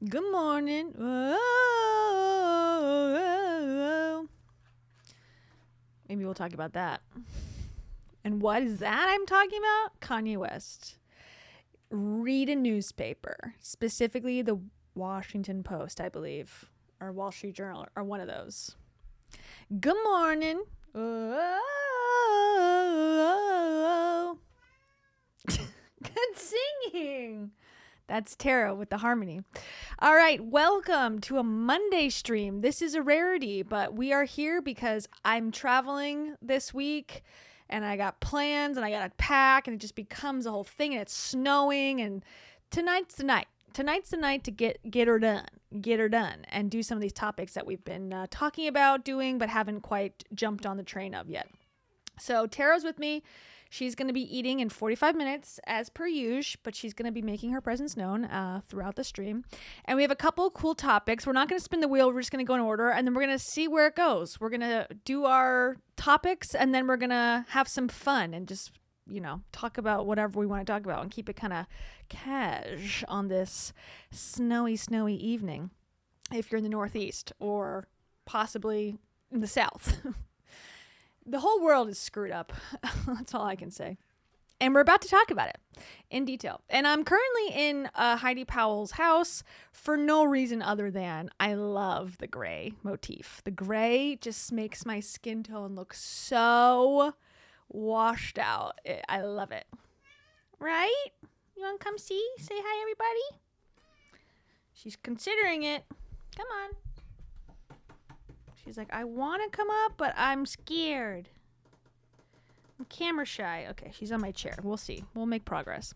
Good morning. Oh. Maybe we'll talk about that. And what is that I'm talking about? Kanye West. Read a newspaper, specifically the Washington Post, I believe, or Wall Street Journal, or one of those. Good morning. Oh. Good singing. That's Tara with the harmony. All right, welcome to a Monday stream. This is a rarity, but we are here because I'm traveling this week and I got plans and I got to pack and it just becomes a whole thing and it's snowing and tonight's the night. Tonight's the night to get her done and do some of these topics that we've been talking about doing but haven't quite jumped on the train of yet. So Tara's with me. She's going to be eating in 45 minutes as per usual, but she's going to be making her presence known throughout the stream. And we have a couple of cool topics. We're not going to spin the wheel. We're just going to go in order, and then we're going to see where it goes. We're going to do our topics, and then we're going to have some fun and just, talk about whatever we want to talk about and keep it kind of cash on this snowy evening if you're in the Northeast or possibly in the South. The whole world is screwed up. That's all I can say. And we're about to talk about it in detail. And I'm currently in Heidi Powell's house for no reason other than I love the gray motif. The gray just makes my skin tone look so washed out. I love it. Right? You want to come see? Say hi, everybody. She's considering it. Come on. She's like, I want to come up, but I'm scared. I'm camera shy. Okay, she's on my chair. We'll see. We'll make progress.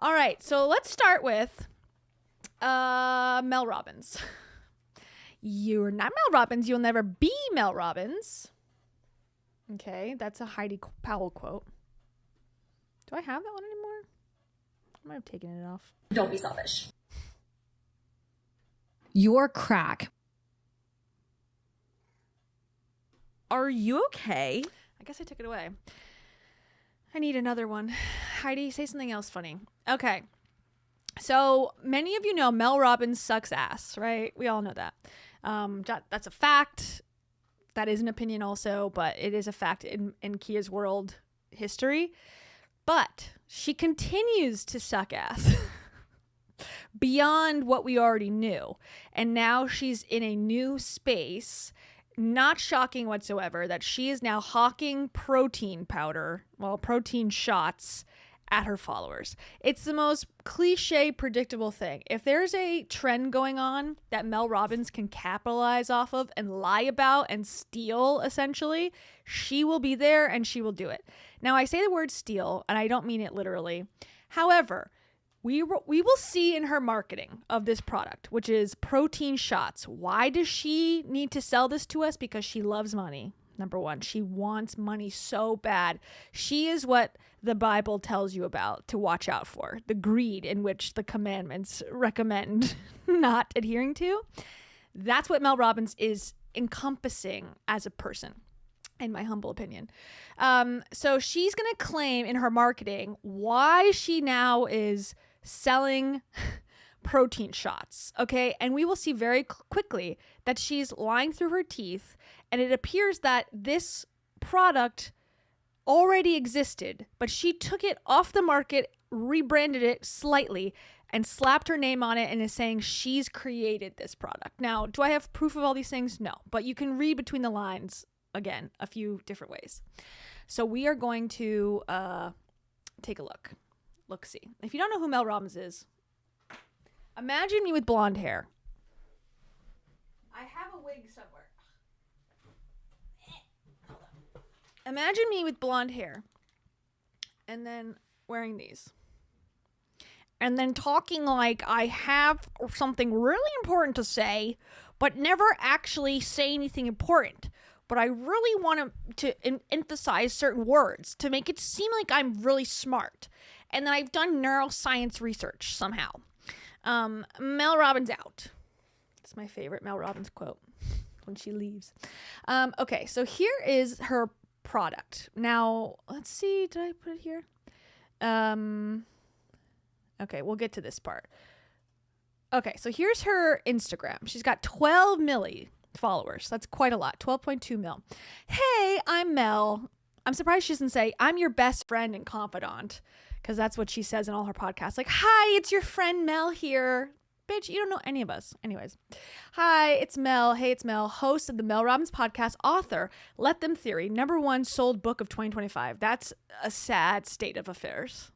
All right, so let's start with Mel Robbins. You're not Mel Robbins. You'll never be Mel Robbins. Okay, that's a Heidi Powell quote. Do I have that one anymore? I might have taken it off. Don't be selfish. Your crack. Are you okay? I guess I took it away. I need another one. Heidi, say something else funny. Okay. So many of you know Mel Robbins sucks ass, right? We all know that. That's a fact. That is an opinion also, but it is a fact in Kia's world history. But she continues to suck ass beyond what we already knew. And now she's in a new space. Not shocking whatsoever that she is now hawking protein shots at her followers. It's the most cliche, predictable thing. If there's a trend going on that Mel Robbins can capitalize off of and lie about and steal, essentially, she will be there and she will do it. Now, I say the word steal, and I don't mean it literally. However, we will see in her marketing of this product, which is protein shots. Why does she need to sell this to us? Because she loves money. Number one, she wants money so bad. She is what the Bible tells you about to watch out for. The greed in which the commandments recommend not adhering to. That's what Mel Robbins is encompassing as a person, in my humble opinion. So she's going to claim in her marketing why she now is selling protein shots, okay? And we will see very quickly that she's lying through her teeth, and it appears that this product already existed, but she took it off the market, rebranded it slightly, and slapped her name on it and is saying she's created this product. Now, do I have proof of all these things? No, but you can read between the lines, again, a few different ways. So we are going to take a look. See. If you don't know who Mel Robbins is, imagine me with blonde hair. I have a wig somewhere. Hold on. Imagine me with blonde hair and then wearing these. And then talking like I have something really important to say, but never actually say anything important. But I really want to emphasize certain words to make it seem like I'm really smart. And then I've done neuroscience research somehow. Mel Robbins out. It's my favorite Mel Robbins quote when she leaves. Okay, so here is her product. Now, let's see. Did I put it here? Okay, we'll get to this part. Okay, so here's her Instagram. She's got 12 milli followers. That's quite a lot. 12.2 mil. Hey, I'm Mel. I'm surprised she doesn't say, I'm your best friend and confidant, because that's what she says in all her podcasts. Like, hi, it's your friend Mel here. Bitch, you don't know any of us. Anyways. Hi, it's Mel. Hey, it's Mel, host of the Mel Robbins podcast, author, Let Them Theory, #1 sold book of 2025. That's a sad state of affairs.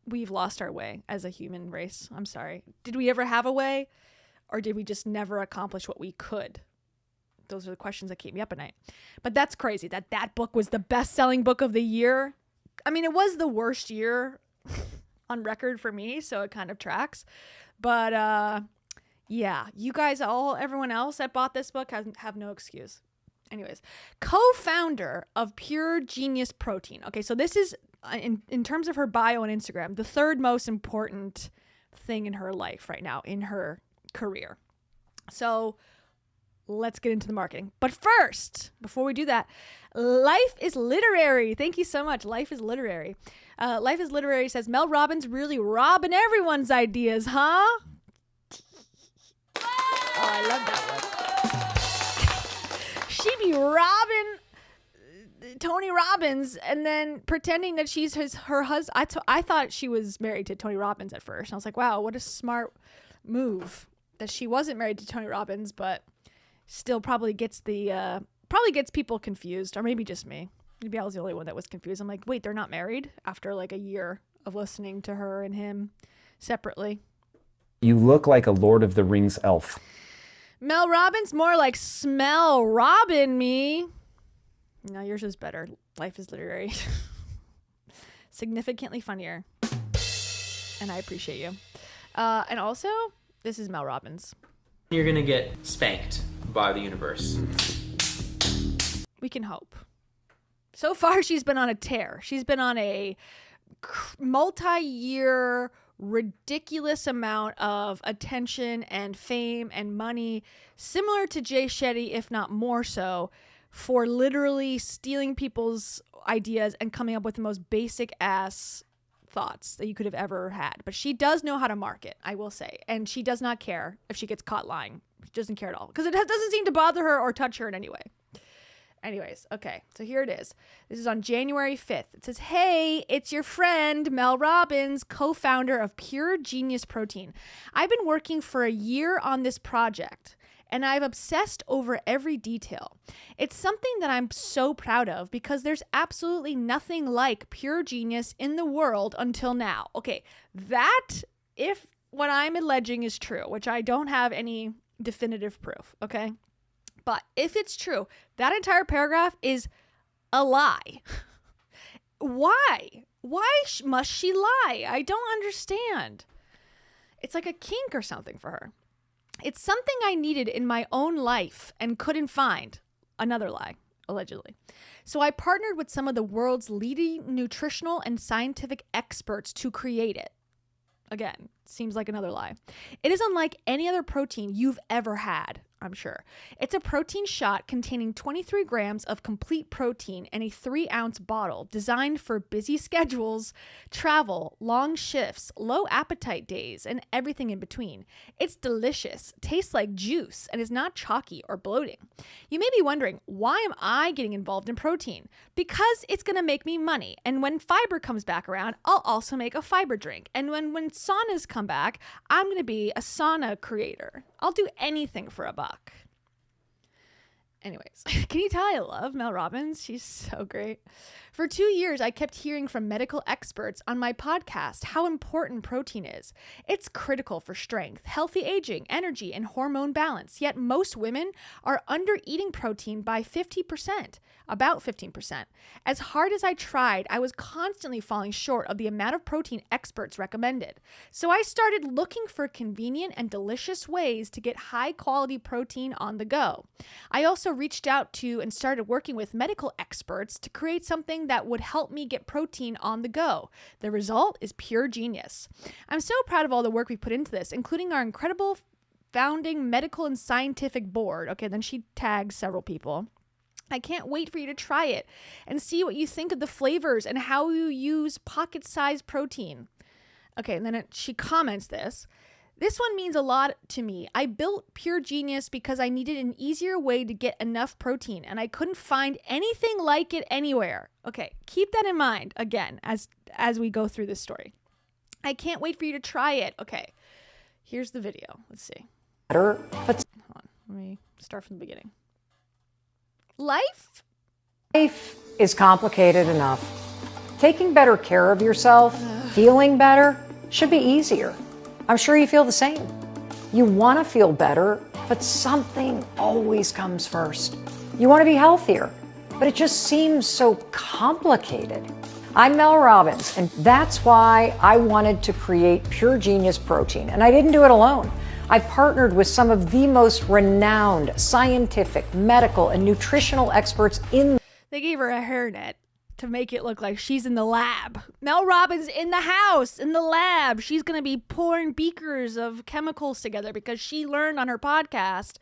We've lost our way as a human race. I'm sorry. Did we ever have a way? Or did we just never accomplish what we could? Those are the questions that keep me up at night. But that's crazy that book was the best-selling book of the year. I mean, it was the worst year on record for me, so it kind of tracks. But yeah, you guys, everyone else that bought this book have no excuse. Anyways, co-founder of Pure Genius Protein. Okay, so this is, in terms of her bio on Instagram, the third most important thing in her life right now, in her career. So let's get into the marketing. But first, before we do that, Life is Literary. Thank you so much. Life is Literary. Life is Literary says, Mel Robbins really robbing everyone's ideas, huh? Oh, I love that one. She be robbing Tony Robbins and then pretending that she's her husband. I thought she was married to Tony Robbins at first. And I was like, wow, what a smart move that she wasn't married to Tony Robbins, but still probably gets people confused, or maybe just me. Maybe I was the only one that was confused. I'm like, wait, they're not married after like a year of listening to her and him separately. You look like a Lord of the Rings elf. Mel Robbins, more like smell Robin me. No, yours is better. Life is Literary. Significantly funnier. And I appreciate you. And also, this is Mel Robbins. You're going to get spanked by the universe. We can hope. So far, she's been on a tear. She's been on a multi-year, ridiculous amount of attention and fame and money, similar to Jay Shetty, if not more so, for literally stealing people's ideas and coming up with the most basic ass thoughts that you could have ever had. But she does know how to market, I will say. And she does not care if she gets caught lying. She doesn't care at all. Because it doesn't seem to bother her or touch her in any way. Anyways, okay, so here it is. This is on January 5th. It says, hey, it's your friend, Mel Robbins, co-founder of Pure Genius Protein. I've been working for a year on this project, and I've obsessed over every detail. It's something that I'm so proud of because there's absolutely nothing like Pure Genius in the world until now. Okay, that, if what I'm alleging is true, which I don't have any definitive proof, okay? But if it's true, that entire paragraph is a lie. Why? Why must she lie? I don't understand. It's like a kink or something for her. It's something I needed in my own life and couldn't find. Another lie, allegedly. So I partnered with some of the world's leading nutritional and scientific experts to create it. Again, seems like another lie. It is unlike any other protein you've ever had, I'm sure. It's a protein shot containing 23 grams of complete protein in a 3-ounce bottle designed for busy schedules, travel, long shifts, low appetite days, and everything in between. It's delicious, tastes like juice, and is not chalky or bloating. You may be wondering, why am I getting involved in protein? Because it's going to make me money. And when fiber comes back around, I'll also make a fiber drink. And when saunas come back, I'm going to be a sauna creator. I'll do anything for a buck. Anyways, can you tell I love Mel Robbins? She's so great. For 2 years, I kept hearing from medical experts on my podcast how important protein is. It's critical for strength, healthy aging, energy, and hormone balance. Yet most women are under eating protein by 50%, about 15%. As hard as I tried, I was constantly falling short of the amount of protein experts recommended. So I started looking for convenient and delicious ways to get high quality protein on the go. I also reached out to and started working with medical experts to create something that would help me get protein on the go. The result is Pure Genius. I'm so proud of all the work we put into this, including our incredible founding medical and scientific board. Okay, then she tags several people. I can't wait for you to try it and see what you think of the flavors and how you use pocket-sized protein. Okay, and then she comments this. This one means a lot to me. I built Pure Genius because I needed an easier way to get enough protein, and I couldn't find anything like it anywhere. Okay, keep that in mind, again, as we go through this story. I can't wait for you to try it. Okay, here's the video. Let's see. Hold on, let me start from the beginning. Life is complicated enough. Taking better care of yourself, feeling better, should be easier. I'm sure you feel the same. You want to feel better, but something always comes first. You want to be healthier, but it just seems so complicated. I'm Mel Robbins, and that's why I wanted to create Pure Genius Protein, and I didn't do it alone. I partnered with some of the most renowned scientific, medical, and nutritional experts in. They gave her a hairnet to make it look like she's in the lab. Mel Robbins in the house, in the lab. She's going to be pouring beakers of chemicals together because she learned on her podcast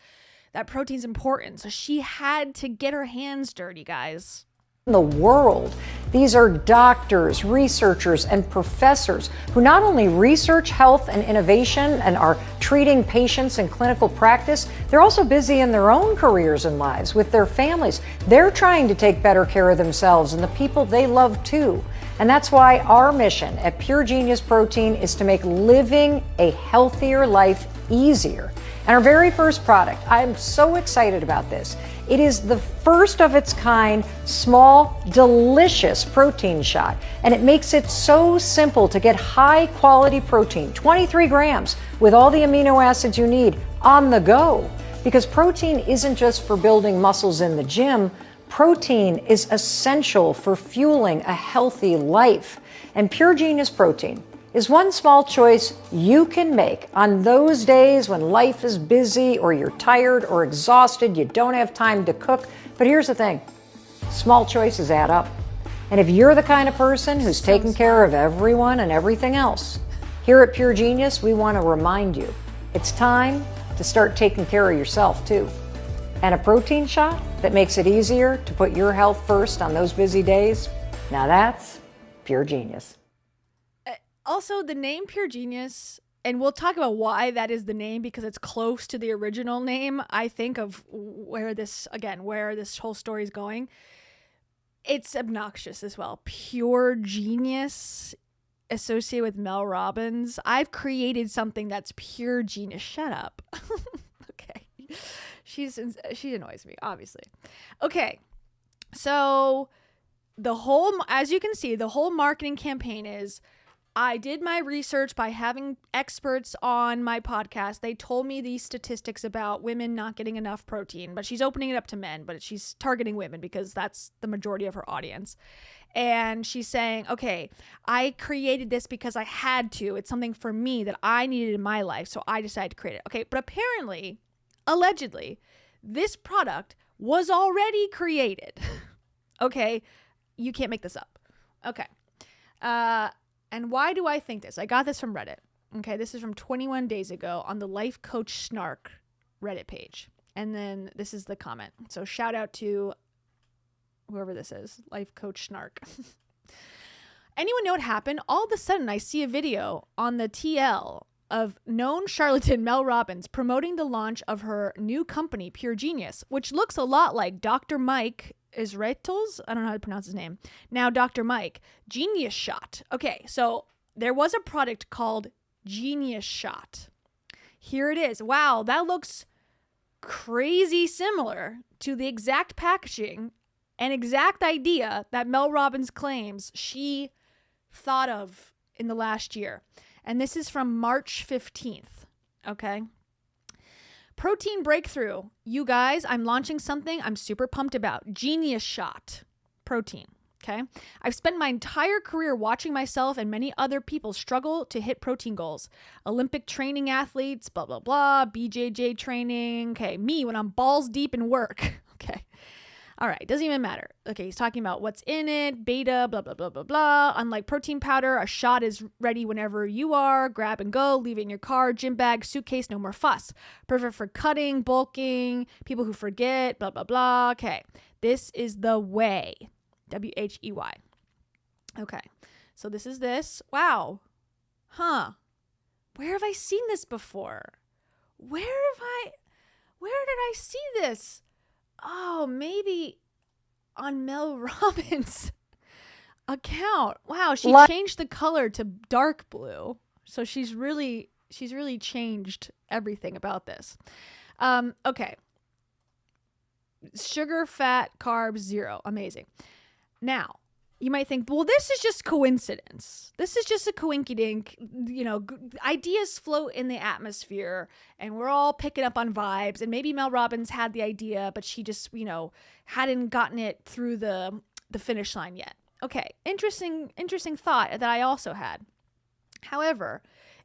that protein's important. So she had to get her hands dirty, guys. The world. These are doctors, researchers, and professors who not only research health and innovation and are treating patients in clinical practice, they're also busy in their own careers and lives with their families. They're trying to take better care of themselves and the people they love too. And that's why our mission at Pure Genius Protein is to make living a healthier life easier. And our very first product, I'm so excited about this. It is the first of its kind, small, delicious protein shot. And it makes it so simple to get high quality protein, 23 grams, with all the amino acids you need on the go. Because protein isn't just for building muscles in the gym. Protein is essential for fueling a healthy life. And Pure Genius Protein is one small choice you can make on those days when life is busy or you're tired or exhausted, you don't have time to cook. But here's the thing, small choices add up. And if you're the kind of person who's taking care of everyone and everything else, here at Pure Genius, we want to remind you, it's time to start taking care of yourself too. And a protein shot that makes it easier to put your health first on those busy days, now that's Pure Genius. Also, the name Pure Genius, and we'll talk about why that is the name because it's close to the original name, I think, of where this whole story is going. It's obnoxious as well. Pure Genius associated with Mel Robbins. I've created something that's pure genius. Shut up. Okay. She annoys me, obviously. Okay. So as you can see, the whole marketing campaign is, I did my research by having experts on my podcast. They told me these statistics about women not getting enough protein, but she's opening it up to men, but she's targeting women because that's the majority of her audience. And she's saying, okay, I created this because I had to. It's something for me that I needed in my life, so I decided to create it. Okay, but apparently, allegedly, this product was already created. Okay, you can't make this up. Okay. And why do I think this? I got this from Reddit. Okay, this is from 21 days ago on the Life Coach Snark Reddit page. And then this is the comment. So shout out to whoever this is, Life Coach Snark. Anyone know what happened? All of a sudden, I see a video on the TL of known charlatan Mel Robbins promoting the launch of her new company, Pure Genius, which looks a lot like Dr. Mike Israetel's, I don't know how to pronounce his name. Now, Dr. Mike, Genius Shot. Okay, so there was a product called Genius Shot. Here it is. Wow, that looks crazy similar to the exact packaging and exact idea that Mel Robbins claims she thought of in the last year. And this is from March 15th, okay? Protein breakthrough. You guys, I'm launching something I'm super pumped about. Genius Shot protein. Okay. I've spent my entire career watching myself and many other people struggle to hit protein goals. Olympic training athletes, blah, blah, blah, BJJ training. Okay. Me when I'm balls deep in work. Okay. All right. Doesn't even matter. Okay. He's talking about what's in it, beta, blah, blah, blah, blah, blah. Unlike protein powder, a shot is ready whenever you are. Grab and go, leave it in your car, gym bag, suitcase, no more fuss. Perfect for cutting, bulking, people who forget, blah, blah, blah. Okay. This is the whey. W-H-E-Y. Okay. So this is this. Wow. Huh. Where have I seen this before? Where did I see this? Oh, maybe on Mel Robbins' account. Wow, she changed the color to dark blue. So she's really changed everything about this. Okay. Sugar, fat, carbs, 0. Amazing. Now, you might think, well, this is just coincidence. This is just a coinkydink. Ideas float in the atmosphere, and we're all picking up on vibes. And maybe Mel Robbins had the idea, but she just, hadn't gotten it through the finish line yet. Okay, interesting thought that I also had. However,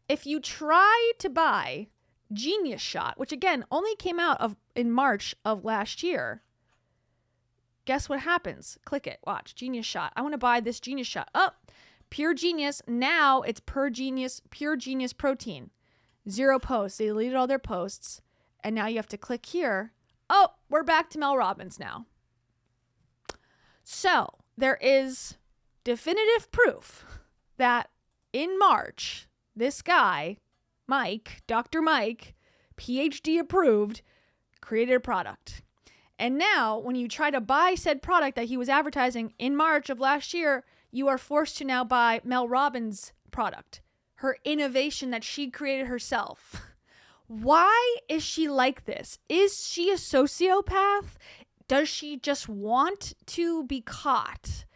if you try to buy Genius Shot, which again only came out in March of last year, guess what happens? Click it. Watch. Genius Shot. I want to buy this Genius Shot. Oh, Pure Genius. Now it's Pure Genius Protein. 0 posts. They deleted all their posts. And now you have to click here. Oh, we're back to Mel Robbins now. So there is definitive proof that in March, this guy, Dr. Mike, PhD approved, created a product. And now, when you try to buy said product that he was advertising in March of last year, you are forced to now buy Mel Robbins' product, her innovation that she created herself. Why is she like this? Is she a sociopath? Does she just want to be caught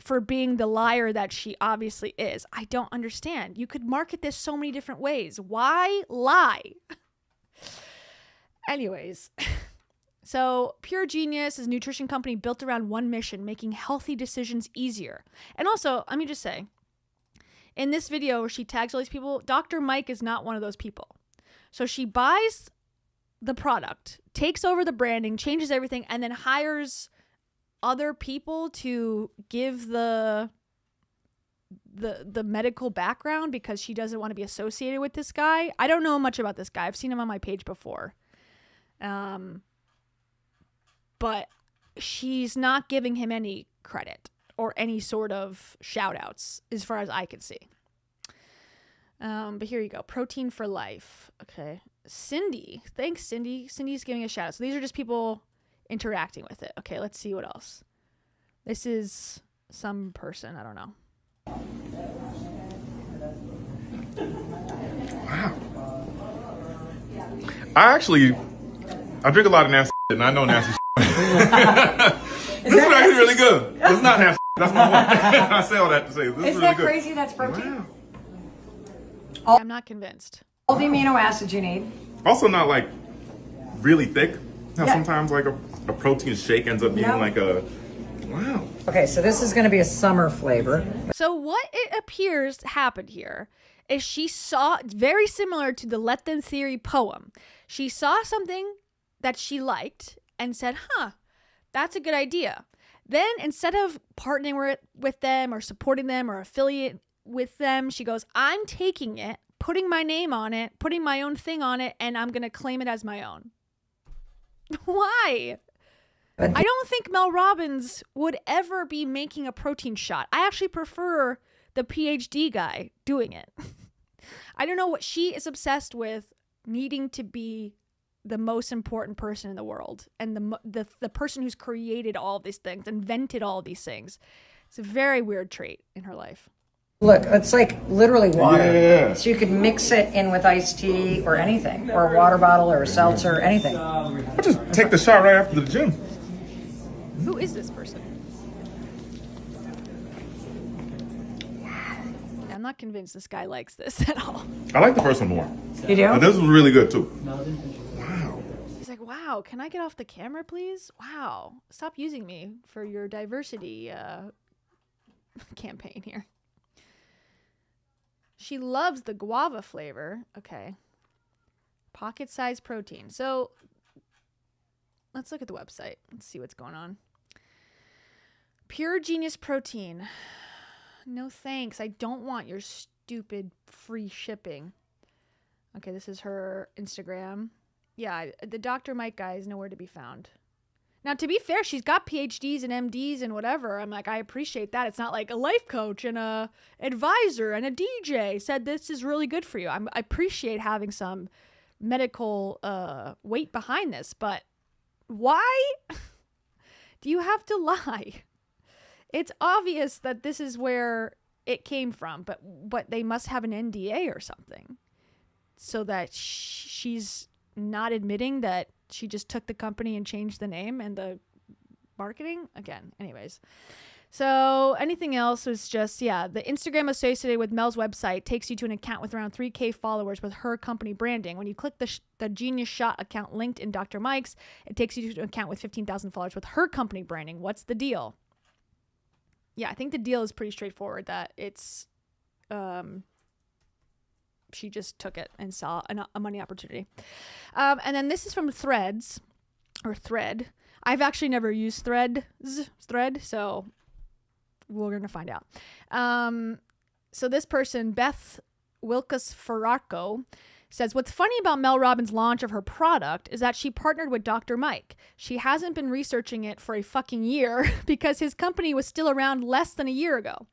for being the liar that she obviously is? I don't understand. You could market this so many different ways. Why lie? Anyways. So Pure Genius is a nutrition company built around one mission, making healthy decisions easier. And also, let me just say, in this video where she tags all these people, Dr. Mike is not one of those people. So she buys the product, takes over the branding, changes everything, and then hires other people to give the medical background because she doesn't want to be associated with this guy. I don't know much about this guy. I've seen him on my page before. But she's not giving him any credit or any sort of shout outs as far as I can see. But here you go. Protein for life. Okay. Cindy. Thanks, Cindy. Cindy's giving a shout out. So these are just people interacting with it. Okay, let's see what else. This is some person. I don't know. Wow. I drink a lot of nasty shit, and I know nasty shit. This is actually really good. It's not nasty. That's my one. I say all that to say this is really that good. crazy? That's protein. Wow. I'm not convinced. All the amino acids you need. Also not like really thick. Now sometimes like a protein shake ends up being like a wow. Okay, so this is going to be a summer flavor. So what it appears happened here is she saw, very similar to the Let Them Theory poem, she saw something that she liked and said, that's a good idea. Then instead of partnering with them or supporting them or affiliate with them, she goes, I'm taking it, putting my name on it, putting my own thing on it, and I'm going to claim it as my own. Why? I don't think Mel Robbins would ever be making a protein shot. I actually prefer the PhD guy doing it. I don't know what she is obsessed with, needing to be the most important person in the world and the person who's created all of these things, invented all of these things. It's a very weird trait in her life. Look, it's like literally water. Yeah. So you could mix it in with iced tea or anything, or a water bottle or a seltzer, anything. I just take the shot right after the gym. Who is this person? I'm not convinced this guy likes this at all. I like the first one more. You do? This was really good too. Wow. He's like, wow, can I get off the camera, please? Wow. Stop using me for your diversity campaign here. She loves the guava flavor. Okay. Pocket-sized protein. So let's look at the website. Let's see what's going on. Pure Genius Protein. No thanks. I don't want your stupid free shipping. Okay, this is her Instagram. Yeah, the Dr. Mike guy is nowhere to be found. Now, to be fair, she's got PhDs and MDs and whatever. I'm like, I appreciate that. It's not like a life coach and a advisor and a DJ said this is really good for you. I appreciate having some medical weight behind this, but why do you have to lie? It's obvious that this is where it came from, but they must have an NDA or something so that she's not admitting that she just took the company and changed the name and the marketing again. Anyways, so anything else was just, the Instagram associated with Mel's website takes you to an account with around 3K followers with her company branding. When you click the Genius Shot account linked in Dr. Mike's, it takes you to an account with 15,000 followers with her company branding. What's the deal? Yeah, I think the deal is pretty straightforward, that it's she just took it and saw a money opportunity. And then this is from Thread. I've actually never used Thread, so we're going to find out. So this person, Beth Wilkes Ferraco, says, what's funny about Mel Robbins' launch of her product is that she partnered with Dr. Mike. She hasn't been researching it for a fucking year because his company was still around less than a year ago.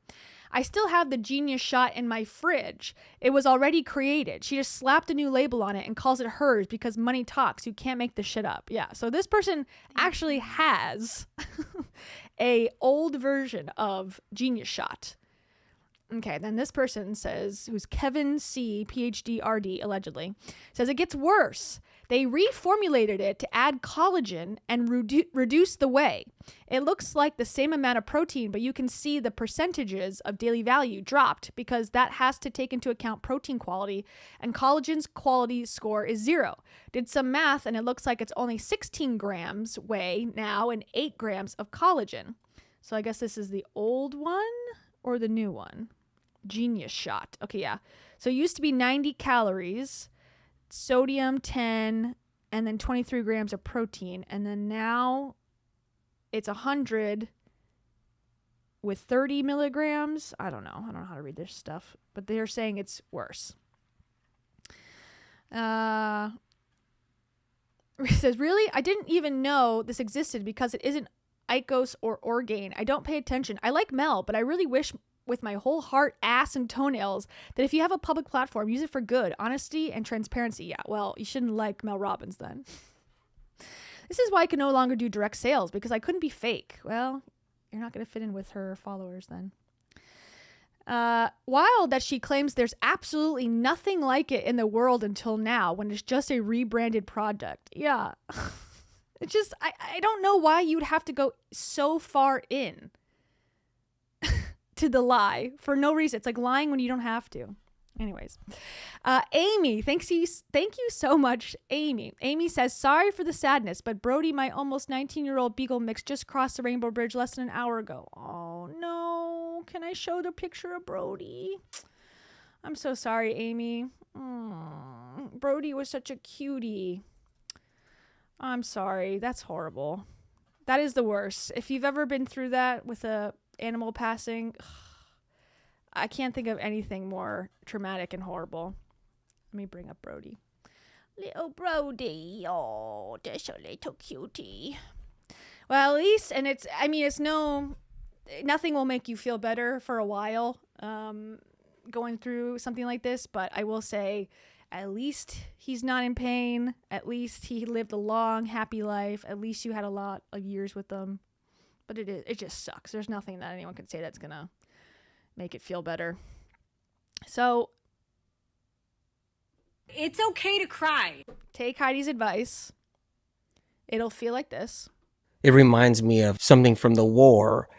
I still have the Genius Shot in my fridge. It was already created. She just slapped a new label on it and calls it hers because money talks. You can't make this shit up. Yeah. So this person actually has a old version of Genius Shot. Okay, then this person says, who's Kevin C, PhD RD, allegedly, says it gets worse. They reformulated it to add collagen and reduce the whey. It looks like the same amount of protein, but you can see the percentages of daily value dropped because that has to take into account protein quality, and collagen's quality score is 0. Did some math, and it looks like it's only 16 grams whey now and 8 grams of collagen. So I guess this is the old one or the new one? Genius Shot. Okay, yeah. So it used to be 90 calories, sodium 10, and then 23 grams of protein. And then now it's 100 with 30 milligrams. I don't know how to read this stuff, but they're saying it's worse. It says, really? I didn't even know this existed because it isn't Icos or Orgain. I don't pay attention. I like Mel, but I really wish with my whole heart, ass, and toenails that if you have a public platform, use it for good, honesty, and transparency. Yeah, well, you shouldn't like Mel Robbins then. This is why I can no longer do direct sales, because I couldn't be fake. Well, you're not going to fit in with her followers then. Wild that she claims there's absolutely nothing like it in the world until now, when it's just a rebranded product. Yeah. It's just, I don't know why you'd have to go so far in to the lie for no reason. It's like lying when you don't have to. Anyways, Amy, thank you so much, Amy. Amy says, sorry for the sadness, but Brody, my almost 19-year-old beagle mix, just crossed the Rainbow Bridge less than an hour ago. Oh no, can I show the picture of Brody? I'm so sorry, Amy. Brody was such a cutie. I'm sorry, that's horrible. That is the worst. If you've ever been through that with a animal passing, I can't think of anything more traumatic and horrible. Let me bring up Brody. Little Brody. Oh, that's a little cutie. Well, at least, and it's nothing will make you feel better for a while going through something like this, but I will say, at least he's not in pain. At least he lived a long, happy life. At least you had a lot of years with them. But it just sucks. There's nothing that anyone can say that's going to make it feel better. So it's okay to cry. Take Heidi's advice. It'll feel like this. It reminds me of something from the war.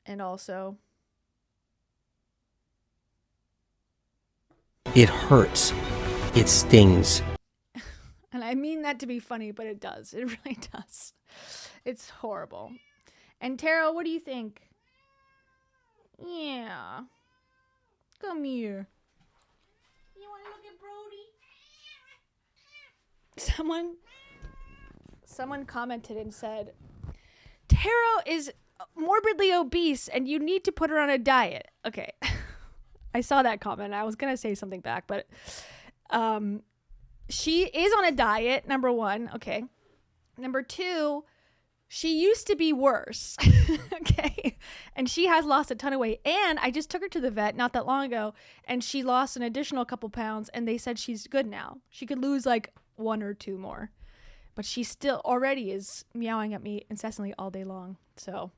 And also, it hurts. It stings. And I mean that to be funny, but it does. It really does. It's horrible. And Tara, what do you think? Yeah. Come here. You want to look at Brody? Someone commented and said, Tara is morbidly obese and you need to put her on a diet. Okay. I saw that comment. I was going to say something back, but she is on a diet, number one. Okay. Number two, She used to be worse. Okay. And she has lost a ton of weight. And I just took her to the vet not that long ago, and she lost an additional couple pounds, and they said she's good now. She could lose like 1 or 2 more. But she still already is meowing at me incessantly all day long. So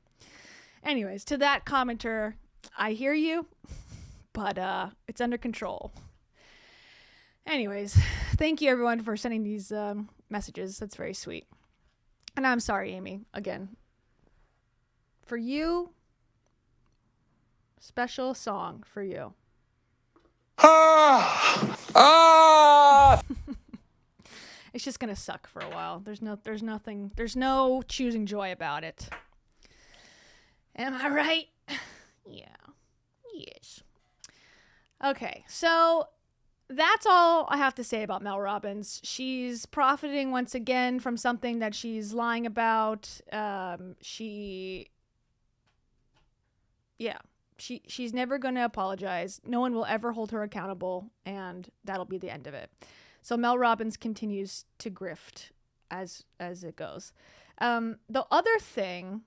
anyways, to that commenter, I hear you, but it's under control. Anyways, thank you everyone for sending these messages. That's very sweet. And I'm sorry, Amy, again. For you, special song for you. It's just gonna suck for a while. There's no choosing joy about it. Am I right? Yeah. Yes. Okay, so that's all I have to say about Mel Robbins. She's profiting once again from something that she's lying about. She's never going to apologize. No one will ever hold her accountable, and that'll be the end of it. So Mel Robbins continues to grift as it goes. The other thing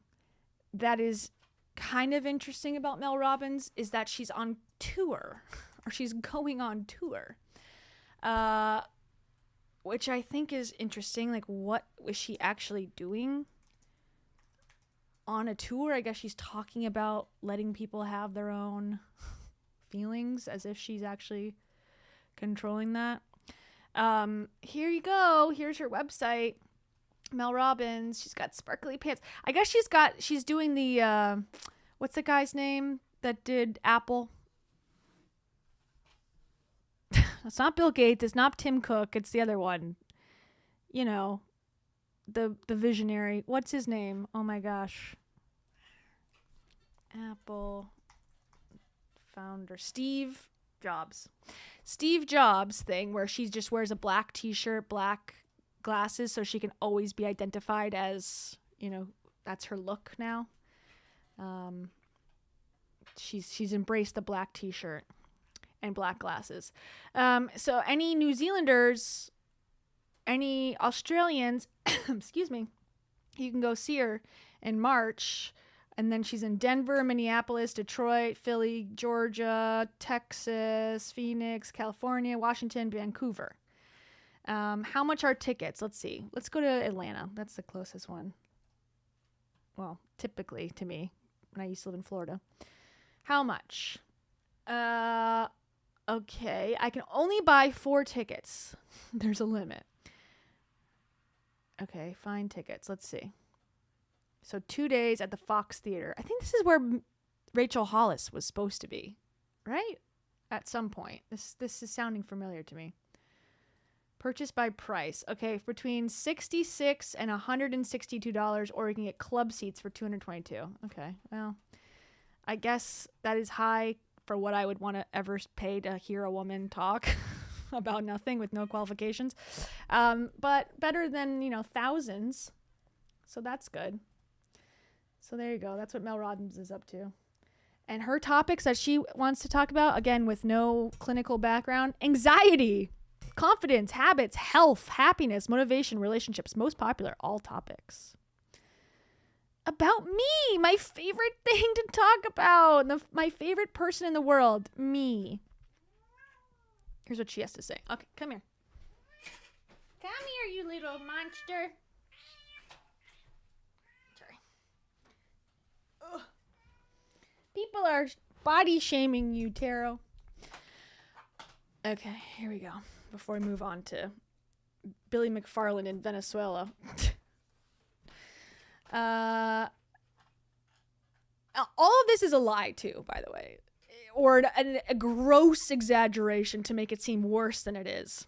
that is kind of interesting about Mel Robbins is that she's on tour. Or she's going on tour, which I think is interesting. Like, what was she actually doing on a tour? I guess she's talking about letting people have their own feelings, as if she's actually controlling that. Here you go. Here's her website. Mel Robbins. She's got sparkly pants. I guess she's doing the, what's the guy's name that did Apple? It's not Bill Gates. It's not Tim Cook. It's the other one. You know, the visionary. What's his name? Oh my gosh. Apple founder Steve Jobs. Steve Jobs thing where she just wears a black t-shirt, black glasses, so she can always be identified as, you know, that's her look now. She's embraced the black t-shirt and black glasses. So any New Zealanders, any Australians, excuse me, you can go see her in March. And then she's in Denver, Minneapolis, Detroit, Philly, Georgia, Texas, Phoenix, California, Washington, Vancouver. How much are tickets? Let's see. Let's go to Atlanta. That's the closest one. Well, typically to me, when I used to live in Florida. How much? Okay, I can only buy 4 tickets. There's a limit. Okay, find tickets. Let's see. So 2 days at the Fox Theater. I think this is where Rachel Hollis was supposed to be, right? At some point. This is sounding familiar to me. Purchase by price. Okay, between $66 and $162, or you can get club seats for $222. Okay, well, I guess that is high for what I would want to ever pay to hear a woman talk about nothing with no qualifications. But better than, thousands. So that's good. So there you go. That's what Mel Robbins is up to. And her topics that she wants to talk about, again, with no clinical background: anxiety, confidence, habits, health, happiness, motivation, relationships. Most popular, all topics. About me, my favorite thing to talk about. My favorite person in the world, me. Here's what she has to say. Okay, come here. Come here, you little monster. Sorry. Ugh. People are body shaming you, Taro. Okay, here we go. Before we move on to Billy McFarland in Venezuela. All of this is a lie, too, by the way. Or a gross exaggeration to make it seem worse than it is.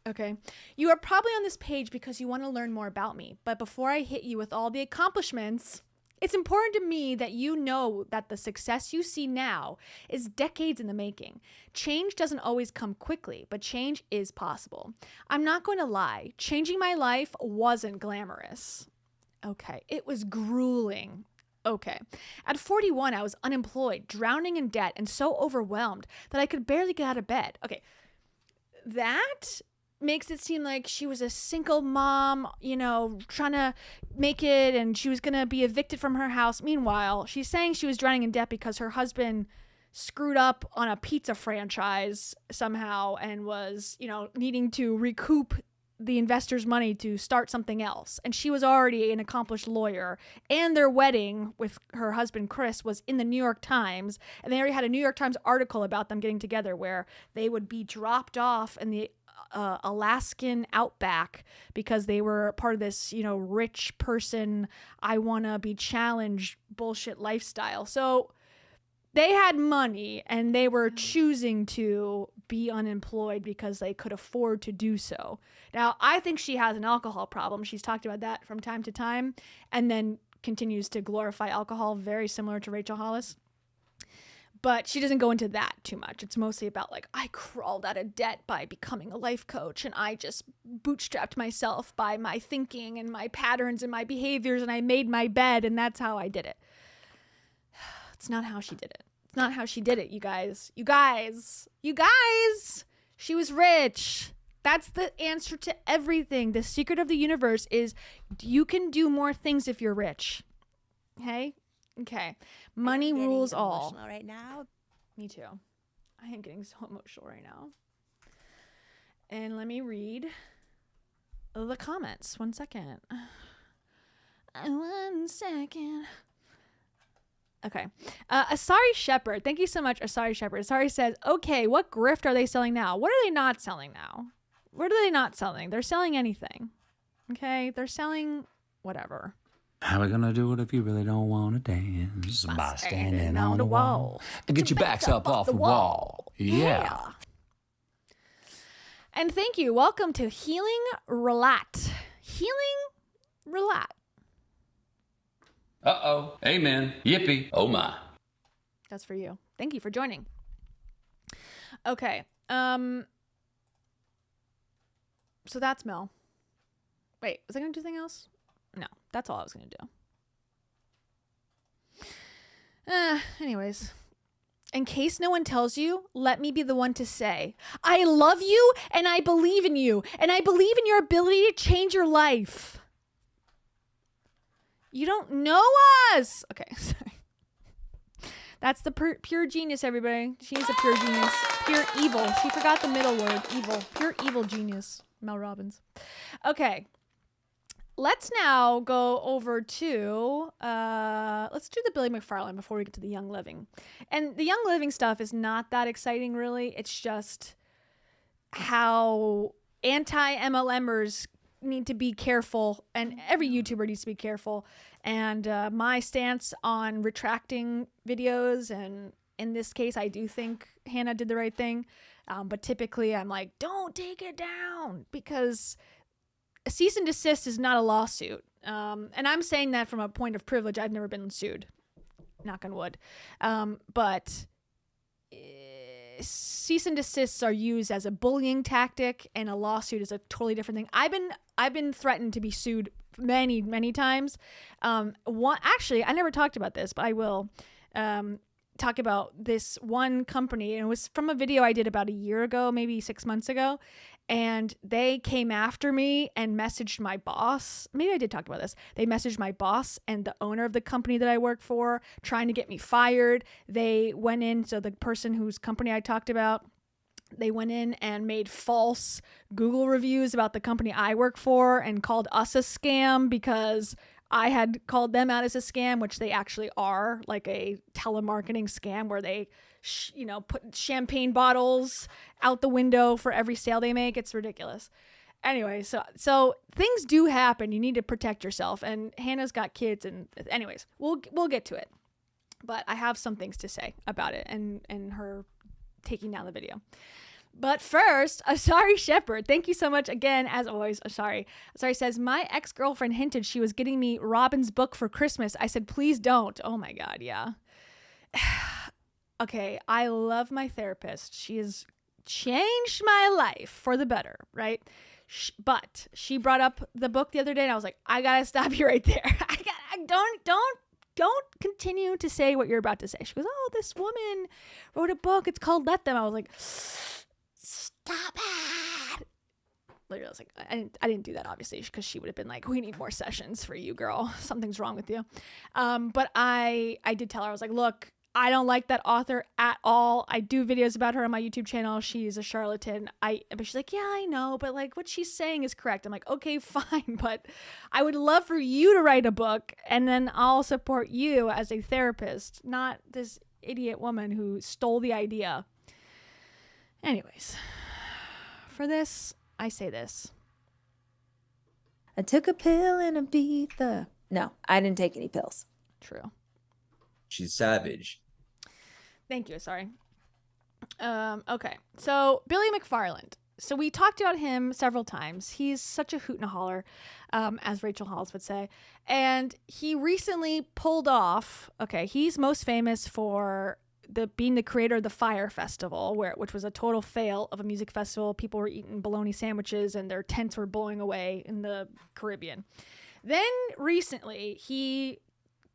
Okay? You are probably on this page because you want to learn more about me. But before I hit you with all the accomplishments, it's important to me that you know that the success you see now is decades in the making. Change doesn't always come quickly, but change is possible. I'm not going to lie. Changing my life wasn't glamorous. Okay. It was grueling. Okay. At 41, I was unemployed, drowning in debt, and so overwhelmed that I could barely get out of bed. Okay. That makes it seem like she was a single mom, trying to make it, and she was going to be evicted from her house. Meanwhile, she's saying she was drowning in debt because her husband screwed up on a pizza franchise somehow and was, needing to recoup the investor's money to start something else. And she was already an accomplished lawyer, and their wedding with her husband Chris was in the New York Times, and they already had a New York Times article about them getting together where they would be dropped off in the Alaskan outback because they were part of this, rich person, I want to be challenged bullshit lifestyle. So they had money and they were choosing to be unemployed because they could afford to do so. Now, I think she has an alcohol problem. She's talked about that from time to time and then continues to glorify alcohol, very similar to Rachel Hollis. But she doesn't go into that too much. It's mostly about like, I crawled out of debt by becoming a life coach, and I just bootstrapped myself by my thinking and my patterns and my behaviors, and I made my bed, and that's how I did it. It's not how she did it. It's not how she did it, you guys. You guys. She was rich. That's the answer to everything. The secret of the universe is you can do more things if you're rich. Okay. Money rules all. Right now. Me too. I am getting so emotional right now. And let me read the comments. 1 second. 1 second. Okay. Asari Shepherd. Thank you so much, Asari Shepherd. Asari says, okay, what grift are they selling now? What are they not selling now? What are they not selling? They're selling anything. Okay? They're selling whatever. How we gonna do it if you really don't want to dance? By standing on the wall. Get your backs up off the wall. Yeah. And thank you. Welcome to Healing Relat. Uh-oh. Amen. Yippee. Oh, my. That's for you. Thank you for joining. Okay. So that's Mel. Wait, was I going to do something else? No, that's all I was going to do. Anyways, in case no one tells you, let me be the one to say, I love you and I believe in you and I believe in your ability to change your life. You don't know us. Okay, sorry. That's the pure genius, everybody. She is a pure genius. Pure evil. She forgot the middle word, evil. Pure evil genius. Mel Robbins. Okay. Let's now go over to, let's do the Billy McFarland before we get to the Young Living. And the Young Living stuff is not that exciting, really. It's just how anti-MLMers need to be careful, and every YouTuber needs to be careful. And my stance on retracting videos, and in this case, I do think Hannah did the right thing. But typically, I'm like, don't take it down, because a cease and desist is not a lawsuit. And I'm saying that from a point of privilege. I've never been sued. Knock on wood. But cease and desists are used as a bullying tactic, and a lawsuit is a totally different thing. I've been threatened to be sued many, many times. Actually, I never talked about this, but I will talk about this one company. And it was from a video I did about a year ago, maybe 6 months ago. And they came after me and messaged my boss. Maybe I did talk about this. They messaged my boss and the owner of the company that I work for, trying to get me fired. They went in, so the person whose company I talked about, they went in and made false Google reviews about the company I work for and called us a scam because I had called them out as a scam, which they actually are, like a telemarketing scam where they put champagne bottles out the window for every sale they make. It's ridiculous. Anyway, so things do happen. You need to protect yourself. And Hannah's got kids. And anyways, we'll get to it. But I have some things to say about it and her taking down the video. But first, Asari Shepherd, thank you so much again, as always, Asari. Asari says, my ex-girlfriend hinted she was getting me Robin's book for Christmas. I said, please don't. Oh my God, yeah. Okay, I love my therapist. She has changed my life for the better, right? But she brought up the book the other day, and I was like, I gotta stop you right there. Don't continue to say what you're about to say. She goes, oh, this woman wrote a book. It's called Let Them. I was like, stop it. literally, I was like, I didn't do that, obviously, because she would have been like, we need more sessions for you, girl. Something's wrong with you. But I did tell her, I was like, look, I don't like that author at all. I do videos about her on my YouTube channel. She's a charlatan. But she's like, yeah, I know, but like what she's saying is correct. I'm like, okay, fine, but I would love for you to write a book, and then I'll support you as a therapist, not this idiot woman who stole the idea. Anyways, for this, I say this. I took a pill in Ibiza. No, I didn't take any pills. True. She's savage. Thank you. Sorry. Okay. So Billy McFarland. So we talked about him several times. He's such a hoot and a holler, as Rachel Hollis would say. And he recently pulled off, he's most famous for being the creator of the Fire Festival, which was a total fail of a music festival. People were eating bologna sandwiches and their tents were blowing away in the Caribbean. Then recently he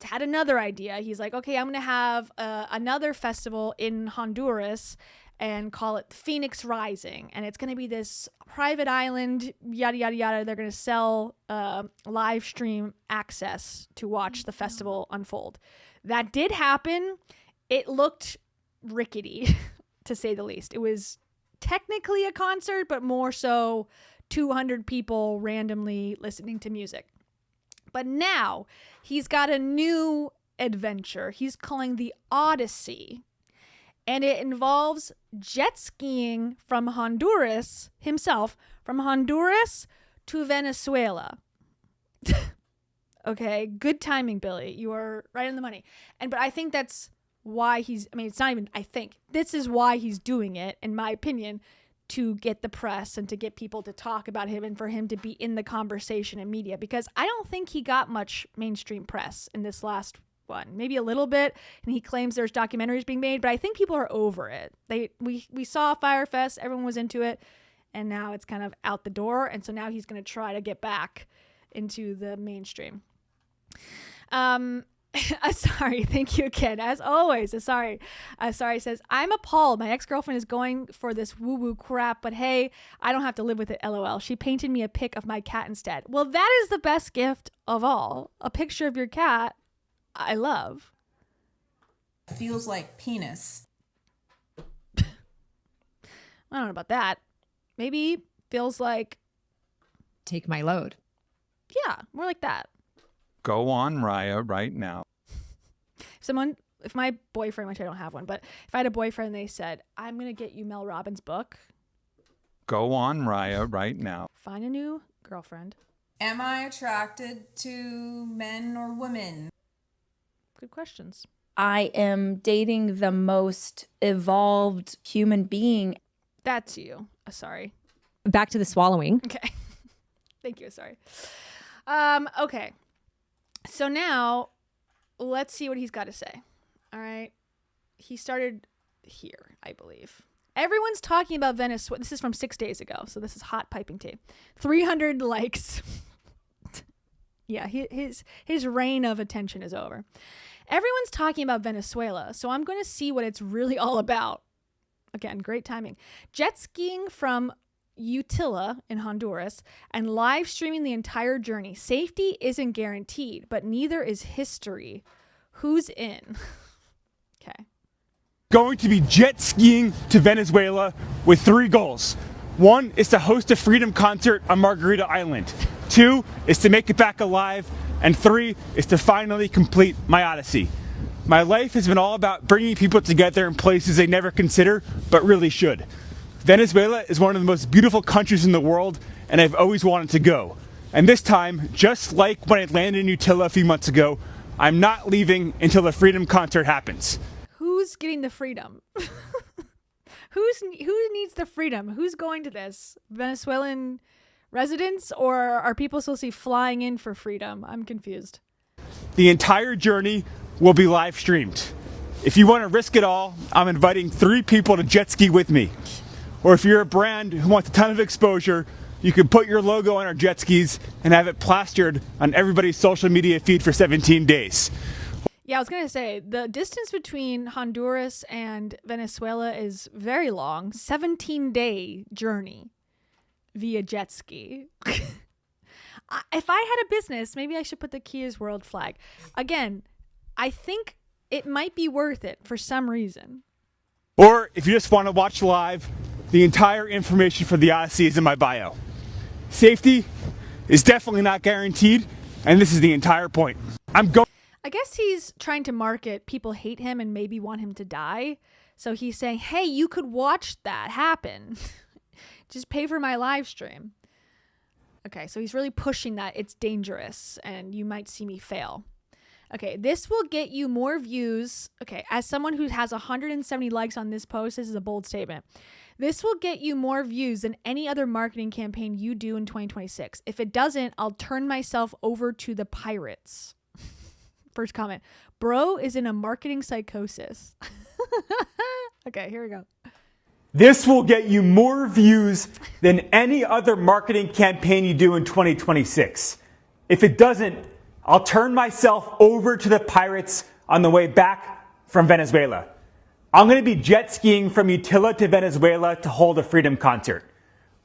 had another idea. He's like, okay, I'm going to have another festival in Honduras and call it Phoenix Rising. And it's going to be this private island, yada, yada, yada. They're going to sell live stream access to watch the festival unfold. That did happen. It looked rickety, to say the least. It was technically a concert, but more so 200 people randomly listening to music. But now he's got a new adventure he's calling the Odyssey. And it involves jet skiing from Honduras to Venezuela. Okay, good timing, Billy. You are right on the money. But I think that's why it's not even, I think. This is why he's doing it, in my opinion, to get the press and to get people to talk about him and for him to be in the conversation and media, because I don't think he got much mainstream press in this last one, maybe a little bit. And he claims there's documentaries being made, but I think people are over it. We saw Firefest, everyone was into it, and now it's kind of out the door. And so now he's going to try to get back into the mainstream. Sorry, thank you again. As always, Sorry says, I'm appalled. My ex-girlfriend is going for this woo-woo crap, but hey, I don't have to live with it, LOL. She painted me a pic of my cat instead. Well, that is the best gift of all. A picture of your cat. I love. Feels like penis. I don't know about that. Maybe feels like... Take my load. Yeah, more like that. Go on, Raya, right now. If my boyfriend, which I don't have one, but if I had a boyfriend and they said, I'm going to get you Mel Robbins' book. Go on, Raya, right now. Find a new girlfriend. Am I attracted to men or women? Good questions. I am dating the most evolved human being. That's you. Sorry. Back to the swallowing. Okay. Thank you. Sorry. Okay. So now let's see what he's got to say. All right. He started here, I believe. Everyone's talking about Venezuela. This is from 6 days ago. So this is hot piping tea. 300 likes. Yeah, his reign of attention is over. Everyone's talking about Venezuela. So I'm going to see what it's really all about. Again, great timing. Jet skiing from Utila in Honduras and live streaming the entire journey. Safety isn't guaranteed, but neither is history. Who's in? Okay. Going to be jet skiing to Venezuela with 3 goals. 1 is to host a freedom concert on Margarita Island. 2 is to make it back alive. And 3 is to finally complete my Odyssey. My life has been all about bringing people together in places they never consider, but really should. Venezuela is one of the most beautiful countries in the world, and I've always wanted to go. And this time, just like when I landed in Utila a few months ago, I'm not leaving until the freedom concert happens. Who's getting the freedom? Who needs the freedom? Who's going to this? Venezuelan residents, or are people supposed to be flying in for freedom? I'm confused. The entire journey will be live streamed. If you want to risk it all, I'm inviting 3 people to jet ski with me. Or if you're a brand who wants a ton of exposure, you can put your logo on our jet skis and have it plastered on everybody's social media feed for 17 days. Yeah, I was going to say, the distance between Honduras and Venezuela is very long. 17-day journey. via jet ski. If I had a business, maybe I should put the Kia's World flag. Again, I think it might be worth it for some reason. Or if you just want to watch live, the entire information for the Odyssey is in my bio. Safety is definitely not guaranteed, and this is the entire point. I guess he's trying to market people hate him and maybe want him to die. So he's saying, hey, you could watch that happen. Just pay for my live stream. Okay, so he's really pushing that it's dangerous and you might see me fail. Okay, this will get you more views. Okay, as someone who has 170 likes on this post, this is a bold statement. This will get you more views than any other marketing campaign you do in 2026. If it doesn't, I'll turn myself over to the pirates. First comment. Bro is in a marketing psychosis. Okay, here we go. This will get you more views than any other marketing campaign you do in 2026. If it doesn't, I'll turn myself over to the pirates on the way back from Venezuela. I'm going to be jet skiing from Utila to Venezuela to hold a freedom concert.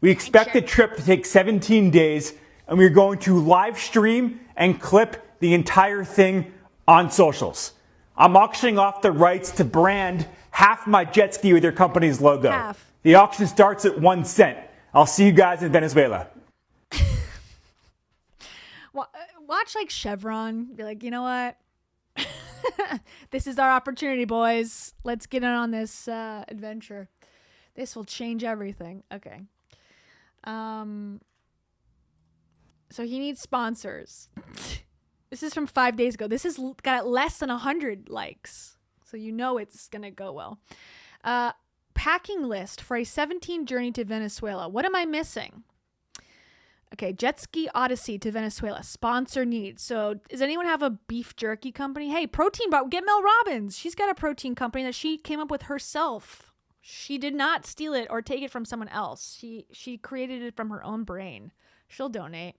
We expect the trip to take 17 days, and we're going to live stream and clip the entire thing on socials. I'm auctioning off the rights to brand half my jet ski with your company's logo. Half. The auction starts at 1 cent. I'll see you guys in Venezuela. Watch like Chevron. Be like, you know what? This is our opportunity, boys. Let's get in on this adventure. This will change everything. Okay. So he needs sponsors. This is from 5 days ago. This has got less than 100 likes. So you know it's going to go well. Packing list for a 17 journey to Venezuela. What am I missing? Okay, jet ski odyssey to Venezuela. Sponsor needs. So does anyone have a beef jerky company? Hey, protein bar. Get Mel Robbins. She's got a protein company that she came up with herself. She did not steal it or take it from someone else. She created it from her own brain. She'll donate.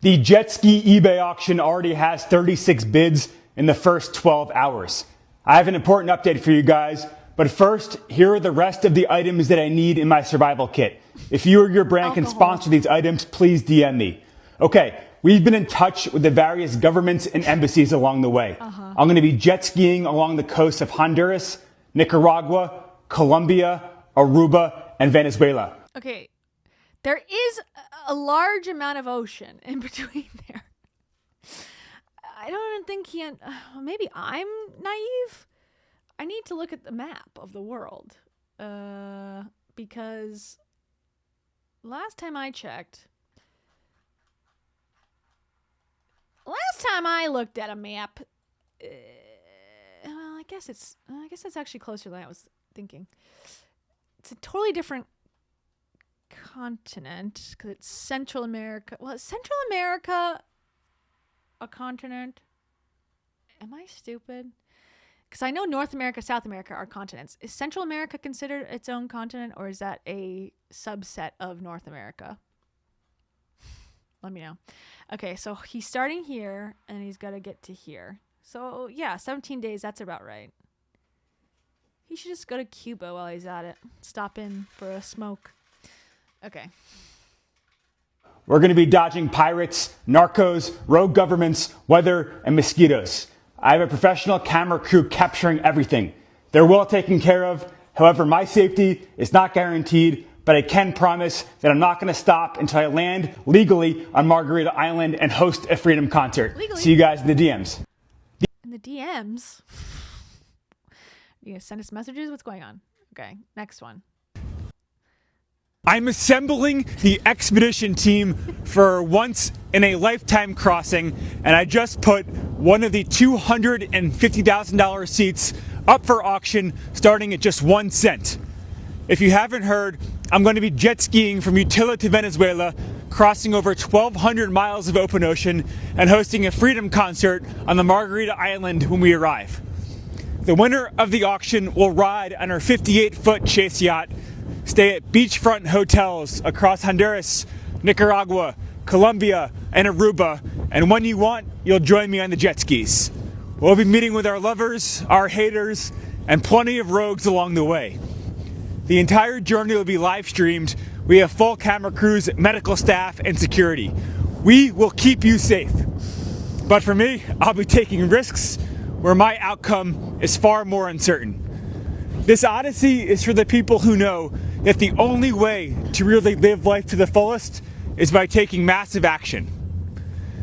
The jet ski eBay auction already has 36 bids in the first 12 hours. I have an important update for you guys, but first, here are the rest of the items that I need in my survival kit. If you or your brand can sponsor these items, please DM me. Okay, we've been in touch with the various governments and embassies along the way. I'm going to be jet skiing along the coast of Honduras, Nicaragua, Colombia, Aruba, and Venezuela. Okay, there is a large amount of ocean in between there. I don't think maybe I'm naive. I need to look at the map of the world. Because last time I looked at a map, I guess it's actually closer than I was thinking. It's a totally different continent because it's Central America. Well, is Central America a continent? Am I stupid? Because I know North America, South America are continents. Is Central America considered its own continent, or is that a subset of North America? Let me know. Okay, so he's starting here, and he's got to get to here. So, yeah, 17 days, that's about right. He should just go to Cuba while he's at it. Stop in for a smoke. Okay. We're going to be dodging pirates, narcos, rogue governments, weather, and mosquitoes. I have a professional camera crew capturing everything. They're well taken care of. However, my safety is not guaranteed, but I can promise that I'm not going to stop until I land legally on Margarita Island and host a freedom concert. Legally? See you guys in the DMs. In the DMs? You gonna send us messages? What's going on? Okay, next one. I'm assembling the expedition team for once in a lifetime crossing, and I just put one of the $250,000 seats up for auction starting at just 1 cent. If you haven't heard, I'm going to be jet skiing from Utila to Venezuela, crossing over 1,200 miles of open ocean, and hosting a freedom concert on the Margarita Island when we arrive. The winner of the auction will ride on our 58-foot chase yacht, stay at beachfront hotels across Honduras, Nicaragua, Colombia, and Aruba, and when you want, you'll join me on the jet skis. We'll be meeting with our lovers, our haters, and plenty of rogues along the way. The entire journey will be live streamed We have full camera crews, medical staff, and security. We will keep you safe. But for me, I'll be taking risks where my outcome is far more uncertain. This odyssey is for the people who know that the only way to really live life to the fullest is by taking massive action.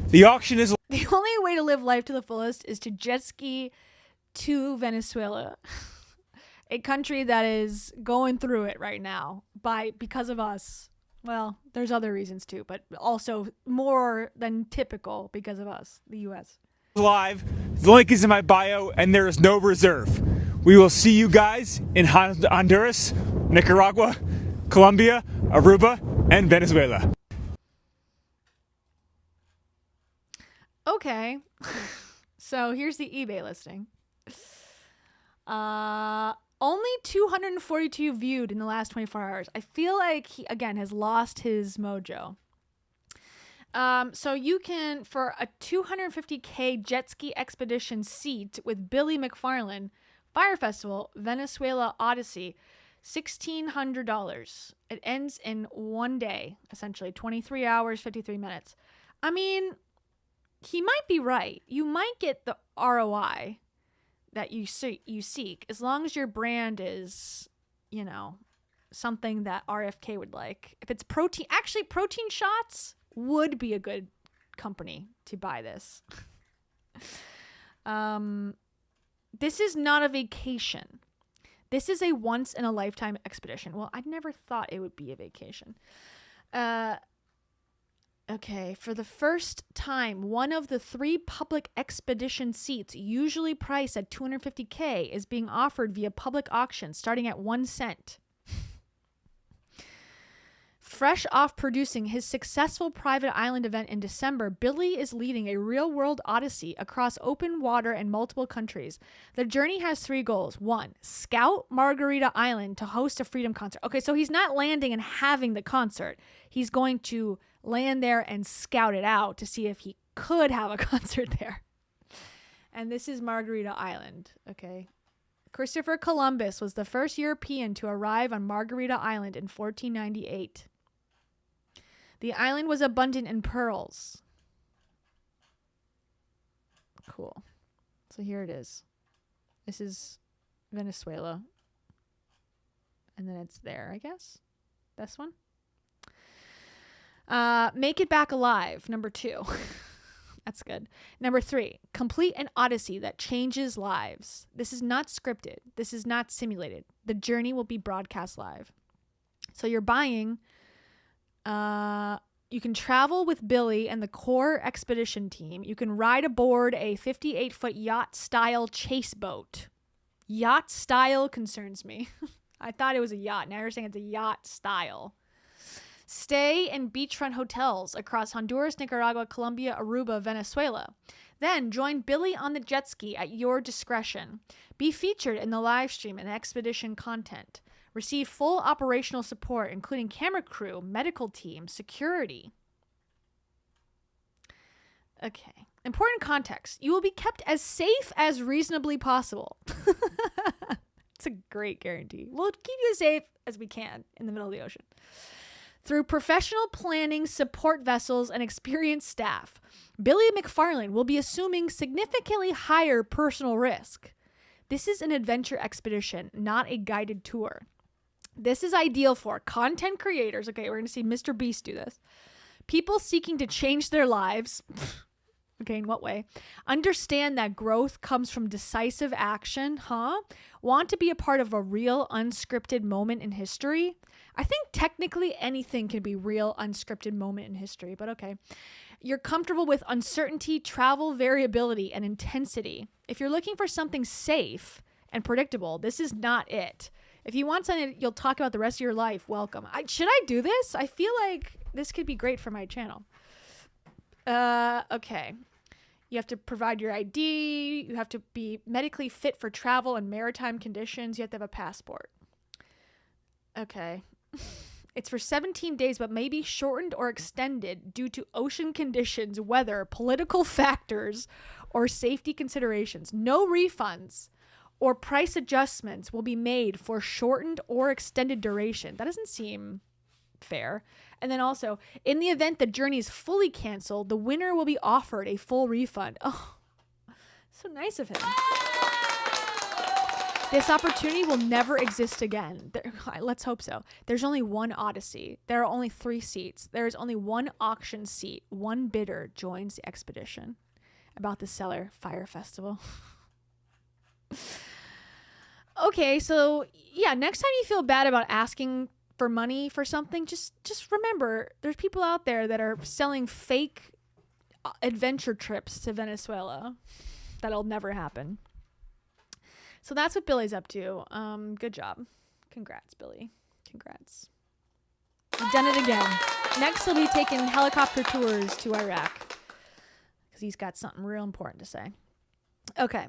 The auction is... The only way to live life to the fullest is to jet ski to Venezuela, a country that is going through it right now because of us. Well, there's other reasons too, but also more than typical because of us, the U.S. Live. The link is in my bio, and there is no reserve. We will see you guys in Honduras, Nicaragua, Colombia, Aruba, and Venezuela. Okay. So here's the eBay listing. Only 242 viewed in the last 24 hours. I feel like he, again, has lost his mojo. So you can, for a $250K jet ski expedition seat with Billy McFarland, Fire Festival, Venezuela Odyssey, $1,600. It ends in one day, essentially, 23 hours, 53 minutes. I mean, he might be right. You might get the ROI that you seek as long as your brand is, you know, something that RFK would like. If it's protein, actually Protein Shots would be a good company to buy this. This is not a vacation. This is a once in a lifetime expedition. Well, I never thought it would be a vacation. Okay, for the first time, one of the 3 public expedition seats, usually priced at $250K, is being offered via public auction, starting at 1 cent. Fresh off producing his successful private island event in December, Billy is leading a real-world odyssey across open water and multiple countries. The journey has 3 goals. 1, scout Margarita Island to host a freedom concert. Okay, so he's not landing and having the concert. He's going to land there and scout it out to see if he could have a concert there. And this is Margarita Island, okay? Christopher Columbus was the first European to arrive on Margarita Island in 1498. The island was abundant in pearls. Cool. So here it is. This is Venezuela. And then it's there, I guess. This one. Make it back alive, number 2. That's good. Number 3, complete an odyssey that changes lives. This is not scripted. This is not simulated. The journey will be broadcast live. So you're buying, you can travel with Billy and the core expedition team. You can ride aboard a 58-foot yacht-style chase boat. Yacht style concerns me. I thought it was a yacht. Now you're saying it's a yacht style. Stay in beachfront hotels across Honduras, Nicaragua, Colombia, Aruba, Venezuela. Then join Billy on the jet ski at your discretion. Be featured in the live stream and expedition content. Receive full operational support, including camera crew, medical team, security. Okay. Important context. You will be kept as safe as reasonably possible. It's a great guarantee. We'll keep you as safe as we can in the middle of the ocean. Through professional planning, support vessels, and experienced staff, Billy McFarland will be assuming significantly higher personal risk. This is an adventure expedition, not a guided tour. This is ideal for content creators. Okay, we're going to see Mr. Beast do this. People seeking to change their lives. Okay, in what way? Understand that growth comes from decisive action, Want to be a part of a real unscripted moment in history? I think technically anything can be real unscripted moment in history, but okay. You're comfortable with uncertainty, travel variability, and intensity. If you're looking for something safe and predictable, this is not it. If you want something you'll talk about the rest of your life, welcome. Should I do this? I feel like this could be great for my channel. Okay. You have to provide your ID. You have to be medically fit for travel and maritime conditions. You have to have a passport. Okay. It's for 17 days, but may be shortened or extended due to ocean conditions, weather, political factors, or safety considerations. No refunds or price adjustments will be made for shortened or extended duration. That doesn't seem fair. And then also, in the event the journey is fully canceled, the winner will be offered a full refund. Oh, so nice of him. This opportunity will never exist again. Let's hope so. There's only one Odyssey. There are only 3 seats. There is only one auction seat. One bidder joins the expedition. About the Cellar Fire Festival. Okay, so yeah, next time you feel bad about asking for money for something, just remember there's people out there that are selling fake adventure trips to Venezuela. That'll never happen. So that's what Billy's up to. Good job. Congrats, Billy. Congrats. You've done it again. Next, he'll be taking helicopter tours to Iraq because he's got something real important to say. Okay.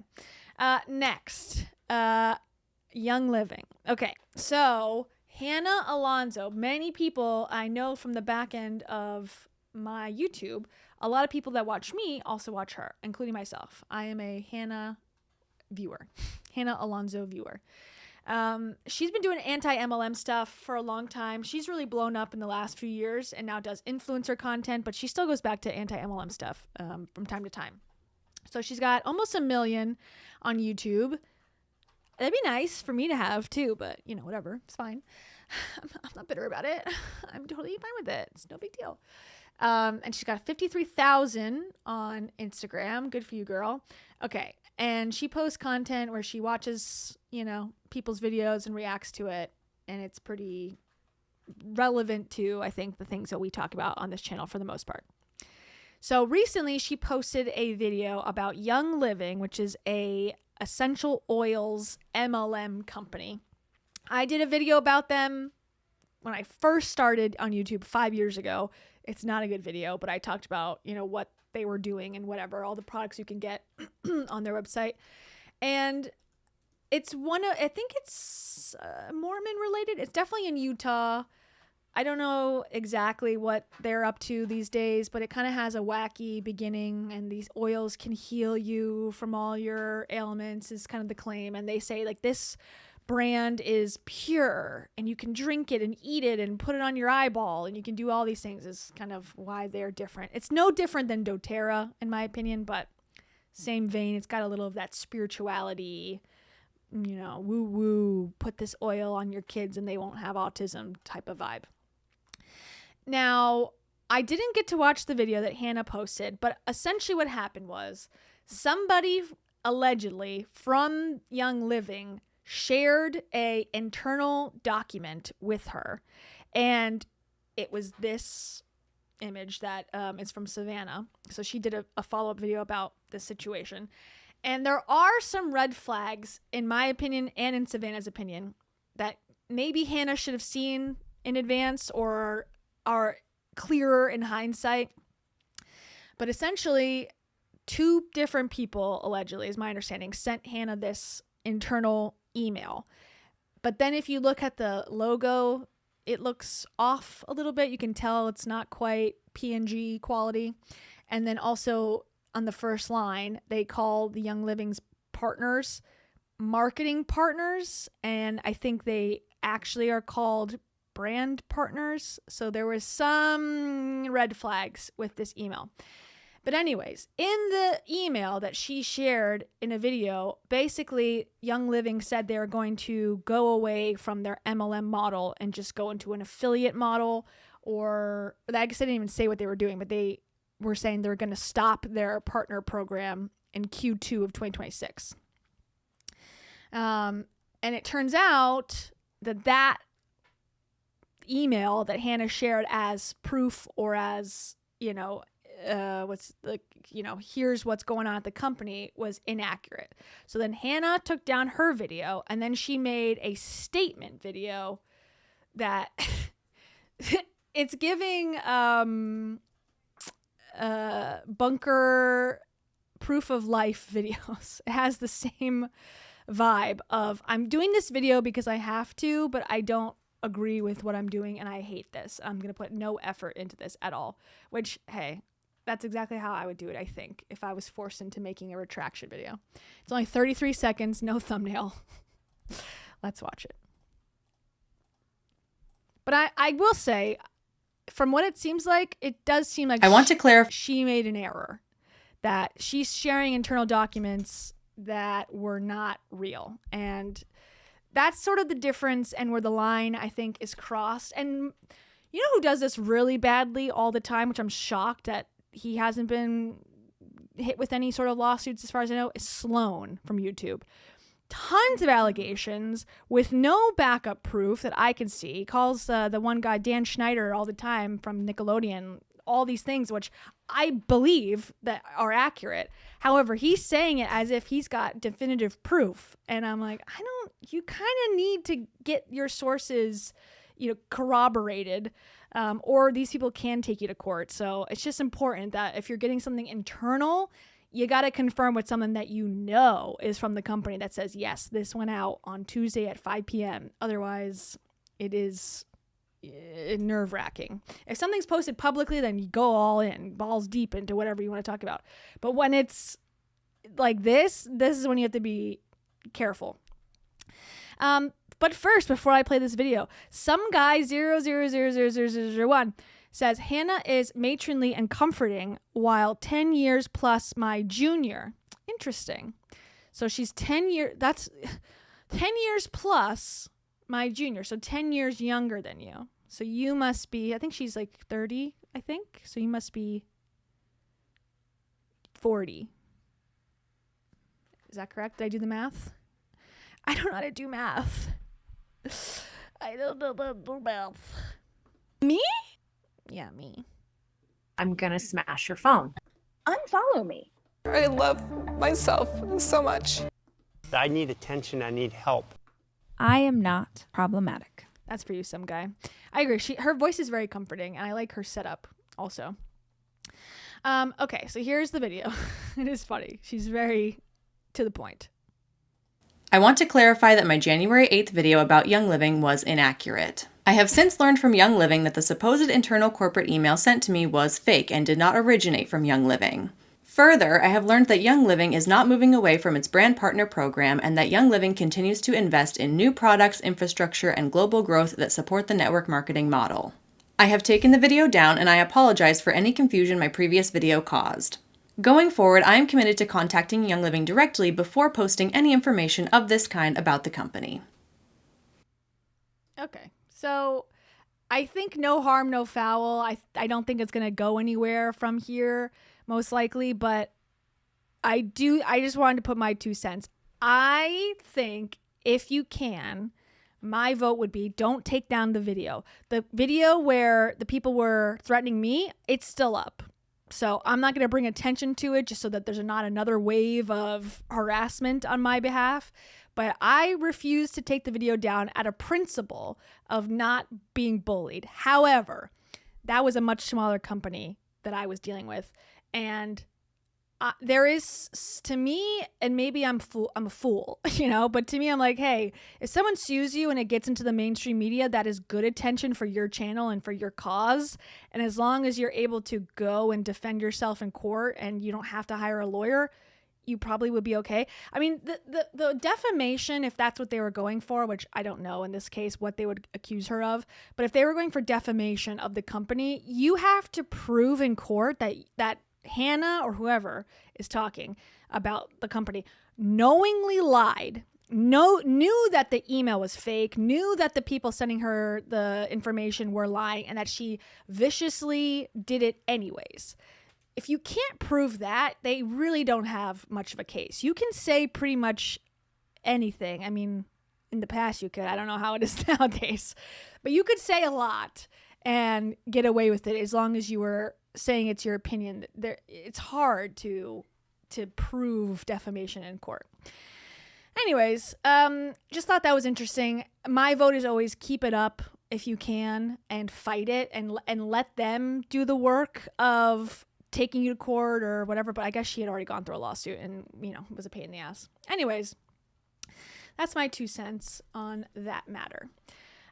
Next, Young Living. Okay, so Hannah Alonzo. Many people I know from the back end of my YouTube, a lot of people that watch me also watch her, including myself. I am a Hannah Alonzo viewer. She's been doing anti-MLM stuff for a long time. She's really blown up in the last few years and now does influencer content, but she still goes back to anti-MLM stuff from time to time. So she's got almost 1 million on YouTube. That'd be nice for me to have too, but whatever. It's fine. I'm not bitter about it. I'm totally fine with it. It's no big deal. And she's got 53,000 on Instagram. Good for you, girl. Okay. And she posts content where she watches, people's videos and reacts to it. And it's pretty relevant to, I think, the things that we talk about on this channel for the most part. So recently she posted a video about Young Living, which is a essential oils MLM company. I did a video about them when I first started on YouTube 5 years ago. It's not a good video, but I talked about, what they were doing and whatever, all the products you can get on their website. And it's I think it's Mormon related. It's definitely in Utah. I don't know exactly what they're up to these days, but it kind of has a wacky beginning, and these oils can heal you from all your ailments is kind of the claim. And they say this brand is pure and you can drink it and eat it and put it on your eyeball and you can do all these things is kind of why they're different. It's no different than doTERRA in my opinion, but same vein. It's got a little of that spirituality, woo woo, put this oil on your kids and they won't have autism type of vibe. Now, I didn't get to watch the video that Hannah posted, but essentially what happened was somebody allegedly from Young Living shared a internal document with her, and it was this image that is from Savannah. So she did a follow-up video about this situation, and there are some red flags in my opinion and in Savannah's opinion that maybe Hannah should have seen in advance or are clearer in hindsight. But essentially 2 different people, allegedly is my understanding, sent Hannah this internal email. But then if you look at the logo, it looks off a little bit. You can tell it's not quite PNG quality. And then also on the first line, they call the Young Living's partners marketing partners, and I think they actually are called brand partners. So there was some red flags with this email. But anyways, in the email that she shared in a video, basically Young Living said they were going to go away from their MLM model and just go into an affiliate model, or I guess they didn't even say what they were doing, but they were saying they're going to stop their partner program in Q2 of 2026. And it turns out that email that Hannah shared as proof or as, here's what's going on at the company was inaccurate. So then Hannah took down her video and then she made a statement video that it's giving bunker proof of life videos. It has the same vibe of, I'm doing this video because I have to, but I don't agree with what I'm doing and I hate this. I'm going to put no effort into this at all, which, hey, that's exactly how I would do it, I think, if I was forced into making a retraction video. It's only 33 seconds, no thumbnail. Let's watch it. But I will say, from what it seems like, it does seem like I want to clarify she made an error, that she's sharing internal documents that were not real. And that's sort of the difference and where the line, I think, is crossed. And you know who does this really badly all the time, which I'm shocked that he hasn't been hit with any sort of lawsuits as far as I know, is Sloan from YouTube. Tons of allegations with no backup proof that I can see. He calls the one guy, Dan Schneider, all the time from Nickelodeon, all these things, which I believe that are accurate. However, he's saying it as if he's got definitive proof. And I'm like, you kind of need to get your sources, corroborated, or these people can take you to court. So it's just important that if you're getting something internal, you got to confirm with someone that you know is from the company that says, yes, this went out on Tuesday at 5 p.m. Otherwise, it is nerve-wracking. If something's posted publicly, then you go all in, balls deep into whatever you want to talk about. But when it's like this is when you have to be careful. But first, before I play this video, some guy 0000001 says, Hannah is matronly and comforting while 10 years plus my junior. Interesting. So she's 10 years, that's 10 years plus my junior. So 10 years younger than you. So you must be, I think she's like 30, I think. So you must be 40. Is that correct? Did I do the math? I don't know how to do math. I don't know how to do math. Me? Yeah, me. I'm gonna smash your phone. Unfollow me. I love myself so much. I need attention. I need help. I am not problematic. That's for you, some guy. I agree. Her voice is very comforting, and I like her setup also. Okay, so here's the video. It is funny. She's very to the point. I want to clarify that my January 8th video about Young Living was inaccurate. I have since learned from Young Living that the supposed internal corporate email sent to me was fake and did not originate from Young Living. Further, I have learned that Young Living is not moving away from its brand partner program and that Young Living continues to invest in new products, infrastructure, and global growth that support the network marketing model. I have taken the video down and I apologize for any confusion my previous video caused. Going forward, I am committed to contacting Young Living directly before posting any information of this kind about the company. Okay, so I think no harm, no foul. I don't think it's going to go anywhere from here, most likely, but I just wanted to put my 2 cents. I think if you can, my vote would be don't take down the video. The video where the people were threatening me, it's still up. So I'm not going to bring attention to it just so that there's not another wave of harassment on my behalf. But I refuse to take the video down out of principle of not being bullied. However, that was a much smaller company that I was dealing with. And there is, to me, and maybe I'm a fool, but to me, I'm like, hey, if someone sues you and it gets into the mainstream media, that is good attention for your channel and for your cause. And as long as you're able to go and defend yourself in court and you don't have to hire a lawyer, you probably would be okay. I mean, the defamation, if that's what they were going for, which I don't know in this case what they would accuse her of, but if they were going for defamation of the company, you have to prove in court that Hannah or whoever is talking about the company knowingly lied, knew that the email was fake, knew that the people sending her the information were lying, and that she viciously did it anyways. If you can't prove that, they really don't have much of a case. You can say pretty much anything. I mean, in the past you could. I don't know how it is nowadays. But you could say a lot and get away with it as long as you were saying it's your opinion. It's hard to prove defamation in court. Anyways, just thought that was interesting. My vote is always keep it up if you can and fight it and let them do the work of taking you to court or whatever. But I guess she had already gone through a lawsuit and, it was a pain in the ass. Anyways, that's my 2 cents on that matter.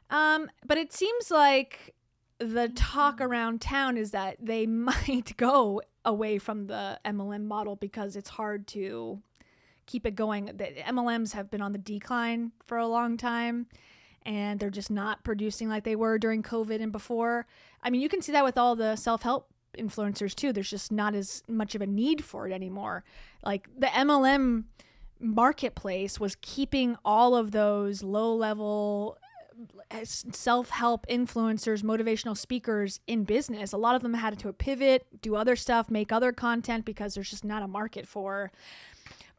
But it seems like the talk around town is that they might go away from the MLM model because it's hard to keep it going. The MLMs have been on the decline for a long time. and they're just not producing like they were during COVID and before. I mean, you can see that with all the self-help influencers too. There's just not as much of a need for it anymore. Like the MLM marketplace was keeping all of those low-level self-help influencers, motivational speakers in business. A lot of them had to pivot, do other stuff, make other content because there's just not a market for.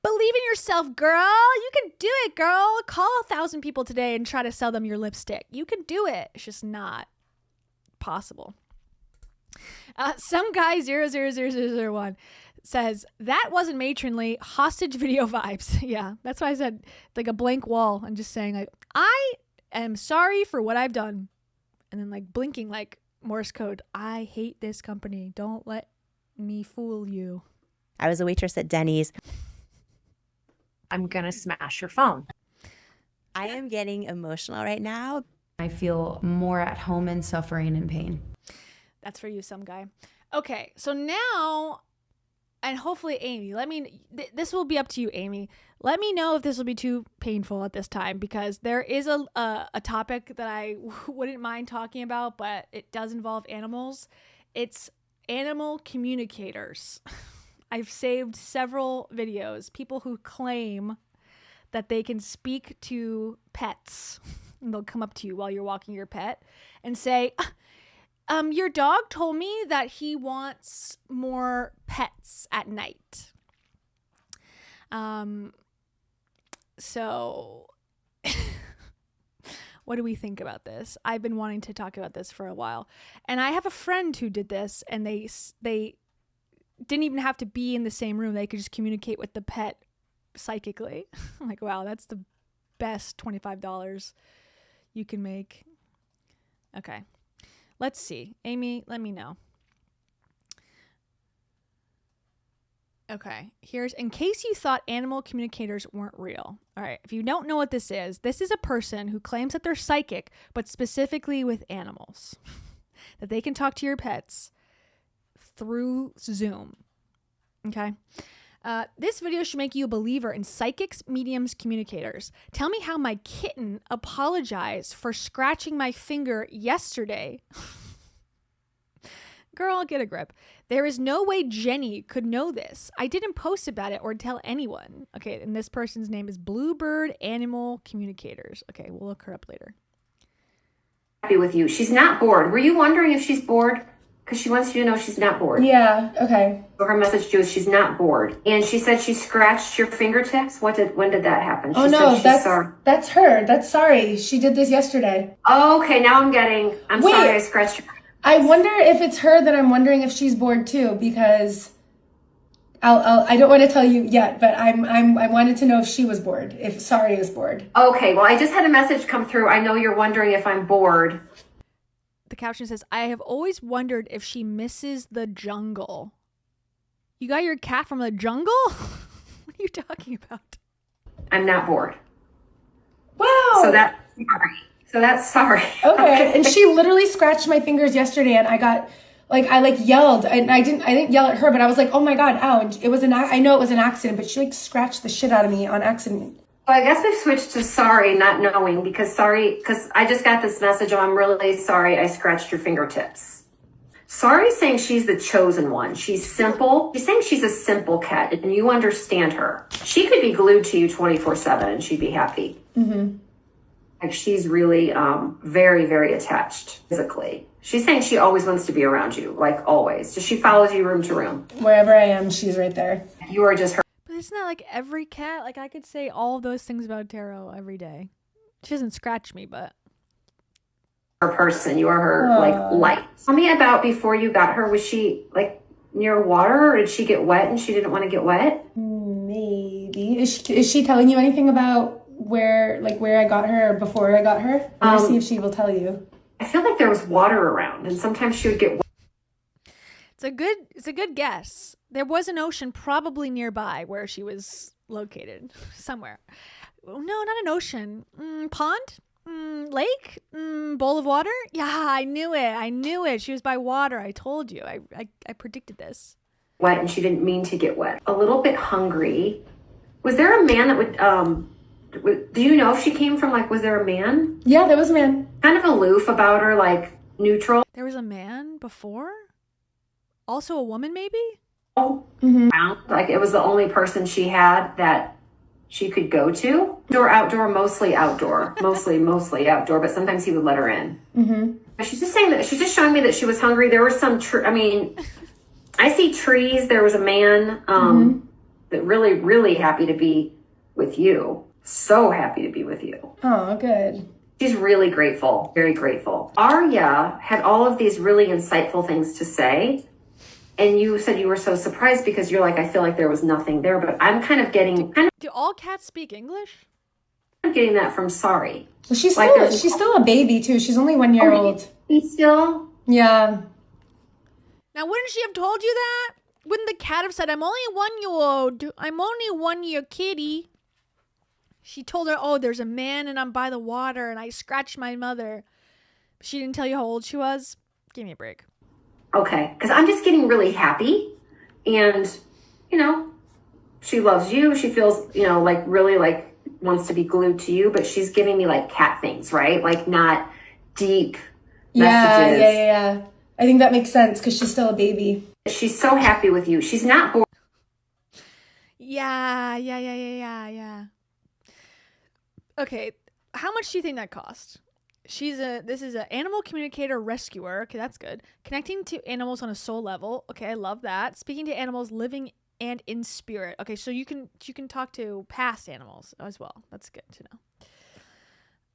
Believe in yourself, girl. You can do it, girl. Call 1,000 people today and try to sell them your lipstick. You can do it. It's just not possible. Some guy 000001 says, that wasn't matronly, hostage video vibes. Yeah, that's why I said like a blank wall. I'm just saying like, I am sorry for what I've done. And then like blinking like Morse code. I hate this company. Don't let me fool you. I was a waitress at Denny's. I'm gonna smash your phone. I am getting emotional right now. I feel more at home in suffering and pain. That's for you, some guy. Okay, so now, and hopefully Amy, this will be up to you, Amy. Let me know if this will be too painful at this time, because there is a topic that I wouldn't mind talking about, but it does involve animals. It's animal communicators. I've saved several videos, people who claim that they can speak to pets. And they'll come up to you while you're walking your pet and say, your dog told me that he wants more pets at night. So what do we think about this? I've been wanting to talk about this for a while. And I have a friend who did this, and they didn't even have to be in the same room. They could just communicate with the pet psychically. I'm like, wow, that's the best $25 you can make. Okay. Let's see. Amy, let me know. Okay. Here's, in case you thought animal communicators weren't real. All right. If you don't know what this is a person who claims that they're psychic, but specifically with animals. That they can talk to your pets through Zoom. Okay. This video should make you a believer in psychics, mediums, communicators. Tell me how my kitten apologized for scratching my finger yesterday. Girl, get a grip. There is no way Jenny could know this. I didn't post about it or tell anyone. Okay, and this person's name is Bluebird Animal Communicators. Okay, we'll look her up later. Happy with you. She's not bored. Were you wondering if she's bored? Because she wants you to know she's not bored. Yeah, okay. So her message to you is she's not bored. And she said she scratched your fingertips. When did that happen? She that's her. That's sorry. She did this yesterday. Oh, okay, now I'm sorry I scratched your. I wonder if it's her that I'm wondering if she's bored too, because I don't want to tell you yet, but I wanted to know if she was bored, if Sorry is bored. Okay, well, I just had a message come through. I know you're wondering if I'm bored. The caption says, I have always wondered if she misses the jungle. You got your cat from the jungle? What are you talking about? I'm not bored. Wow. So that's sorry. Okay. And she literally scratched my fingers yesterday, and I got I yelled, and I didn't yell at her, but I was like, oh my God, ow. And it was I know it was an accident, but she scratched the shit out of me on accident. Well, I guess we've switched to sorry, not knowing, because I just got this message. I'm really sorry I scratched your fingertips. Sorry's saying she's the chosen one. She's simple. She's saying she's a simple cat, and you understand her. She could be glued to you 24/7 and she'd be happy. Mm-hmm. Like she's really very, very attached physically. She's saying she always wants to be around you, like always. So she follows you room to room. Wherever I am, she's right there. You are just her. But isn't that like every cat? Like I could say all of those things about Tarot every day. She doesn't scratch me, but her person. You are her light. Tell me about before you got her. Was she near water, or did she get wet and she didn't want to get wet? Maybe. Is she telling you anything about where I got her or before I got her? Let's see if she will tell you. I feel like there was water around, and sometimes she would get wet. It's a good guess. There was an ocean probably nearby where she was located somewhere. No, not an ocean. Pond? Lake? Bowl of water? Yeah, I knew it. She was by water. I told you. I predicted this. Wet, and she didn't mean to get wet. A little bit hungry. Was there a man that would Do you know if she came from, like, was there a man? Yeah, there was a man. Kind of aloof about her, like, neutral. There was a man before? Also a woman, maybe? Like, it was the only person she had that she could go to. Outdoor, mostly outdoor. mostly outdoor, but sometimes he would let her in. She's just saying that, she's just showing me that she was hungry. There were some, I see trees. There was a man that really happy to be with you. So happy to be with you. Oh, good. She's really grateful, very grateful. Arya had all of these really insightful things to say. And you said you were so surprised because you're like, I feel like there was nothing there, but I'm kind of getting... Do all cats speak English? I'm getting that from Sorry. Well, she's Like, still a baby, too. She's only 1 year old. He's still... Yeah. Now, wouldn't she have told you that? Wouldn't the cat have said, I'm only 1 year old. I'm only 1 year kitty. She told her, oh, there's a man and I'm by the water and I scratched my mother. She didn't tell you how old she was? Give me a break. Okay, because I'm just getting really happy. And, she loves you. She feels, like really like wants to be glued to you. But she's giving me like cat things, right? Like not deep messages. Yeah. I think that makes sense because she's still a baby. She's so happy with you. She's not bored. Yeah. Okay, how much do you think that cost? This is an animal communicator rescuer. Okay, that's good. Connecting to animals on a soul level. Okay, I love that. Speaking to animals living and in spirit. Okay, so you can talk to past animals as well. That's good to know.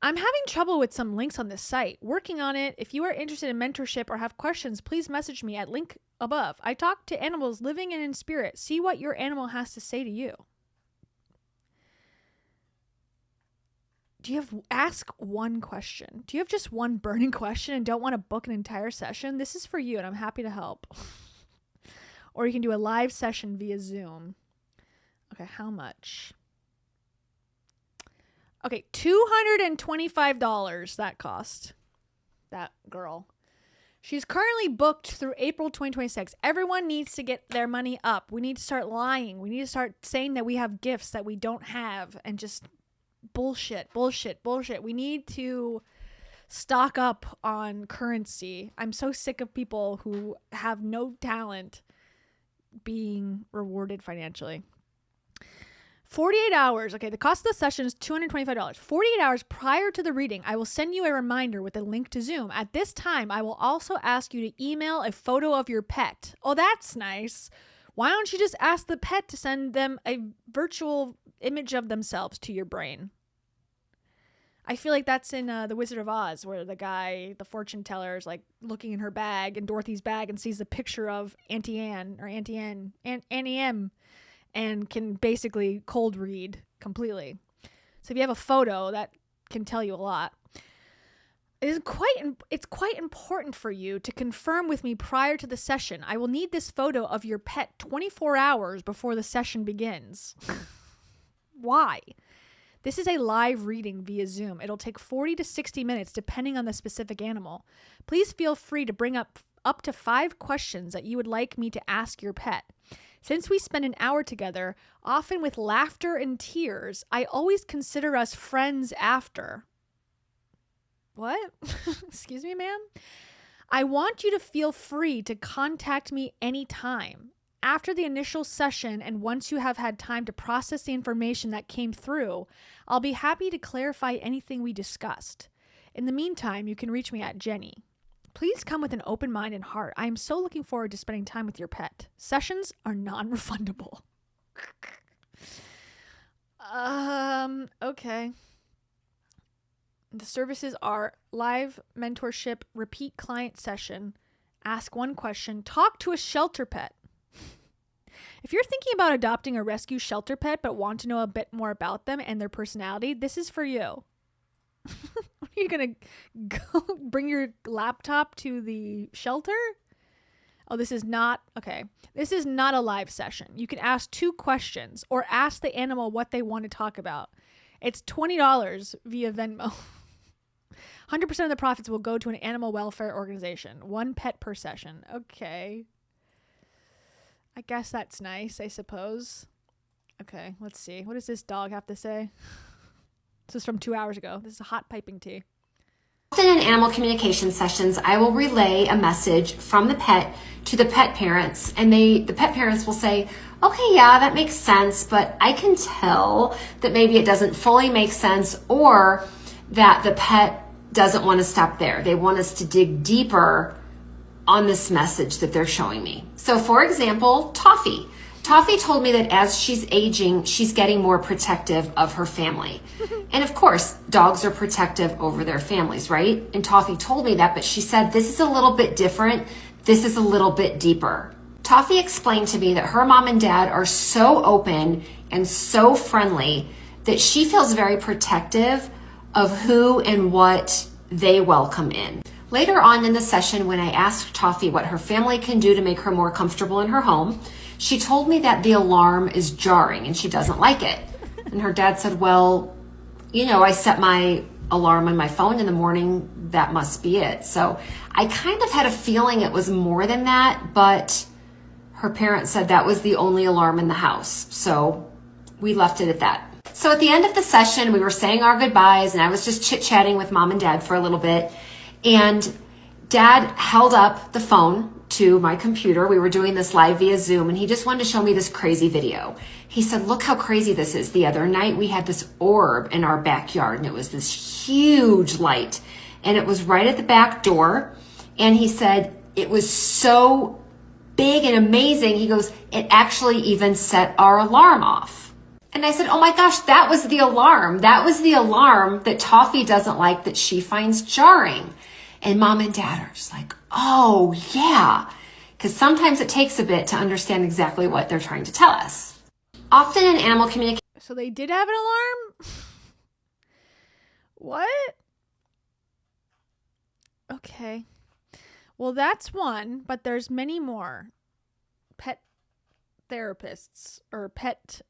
I'm having trouble with some links on this site. Working on it. If you are interested in mentorship or have questions, please message me at link above. I talk to animals living and in spirit. See what your animal has to say to you. Ask one question. Do you have just one burning question and don't want to book an entire session? This is for you and I'm happy to help. Or you can do a live session via Zoom. Okay, how much? Okay, $225 that cost. That girl. She's currently booked through April 2026. Everyone needs to get their money up. We need to start lying. We need to start saying that we have gifts that we don't have and just bullshit. We need to stock up on currency. I'm so sick of people who have no talent being rewarded financially. 48 hours. Okay, the cost of the session is $225. 48 hours prior to the reading, I will send you a reminder with a link to Zoom. At this time, I will also ask you to email a photo of your pet. Oh, that's nice. Why don't you just ask the pet to send them a virtual image of themselves to your brain? I feel like that's in The Wizard of Oz, where the fortune teller, is like looking in her bag, in Dorothy's bag, and sees the picture of Auntie Anne, or Annie M, and can basically cold read completely. So if you have a photo, that can tell you a lot. It's quite important for you to confirm with me prior to the session. I will need this photo of your pet 24 hours before the session begins. Why? This is a live reading via Zoom. It'll take 40 to 60 minutes depending on the specific animal. Please feel free to bring up to 5 questions that you would like me to ask your pet. Since we spend an hour together, often with laughter and tears, I always consider us friends after. What? Excuse me, ma'am? I want you to feel free to contact me anytime. After the initial session and once you have had time to process the information that came through, I'll be happy to clarify anything we discussed. In the meantime, you can reach me at Jenny. Please come with an open mind and heart. I am so looking forward to spending time with your pet. Sessions are non-refundable. Okay. The services are live mentorship, repeat client session, ask one question, talk to a shelter pet. If you're thinking about adopting a rescue shelter pet but want to know a bit more about them and their personality, this is for you. Are you going to go bring your laptop to the shelter? Oh, this is not a live session. You can ask 2 questions or ask the animal what they want to talk about. It's $20 via Venmo. 100% of the profits will go to an animal welfare organization. 1 pet per session. Okay. I guess that's nice, I suppose. Okay, let's see. What does this dog have to say? This is from 2 hours ago. This is a hot piping tea. Often in animal communication sessions, I will relay a message from the pet to the pet parents, and the pet parents will say, okay, yeah, that makes sense, but I can tell that maybe it doesn't fully make sense, or that the pet doesn't want to stop there. They want us to dig deeper on this message that they're showing me. So for example, Toffee. Toffee told me that as she's aging, she's getting more protective of her family. And of course, dogs are protective over their families, right? And Toffee told me that, but she said, this is a little bit different. This is a little bit deeper. Toffee explained to me that her mom and dad are so open and so friendly that she feels very protective of who and what they welcome in. Later on in the session, when I asked Toffee what her family can do to make her more comfortable in her home, she told me that the alarm is jarring and she doesn't like it. And her dad said, well, you know, I set my alarm on my phone in the morning. That must be it. So I kind of had a feeling it was more than that, but her parents said that was the only alarm in the house. So we left it at that. So at the end of the session, we were saying our goodbyes and I was just chit-chatting with mom and dad for a little bit. And dad held up the phone to my computer. We were doing this live via Zoom and he just wanted to show me this crazy video. He said, look how crazy this is. The other night we had this orb in our backyard and it was this huge light and it was right at the back door. And he said, it was so big and amazing. He goes, it actually even set our alarm off. And I said, oh my gosh, that was the alarm. That was the alarm that Toffee doesn't like, that she finds jarring. And mom and dad are just like, oh yeah. Because sometimes it takes a bit to understand exactly what they're trying to tell us. Often in animal communication. So they did have an alarm? What? Okay. Well, that's one, but there's many more pet therapists or pet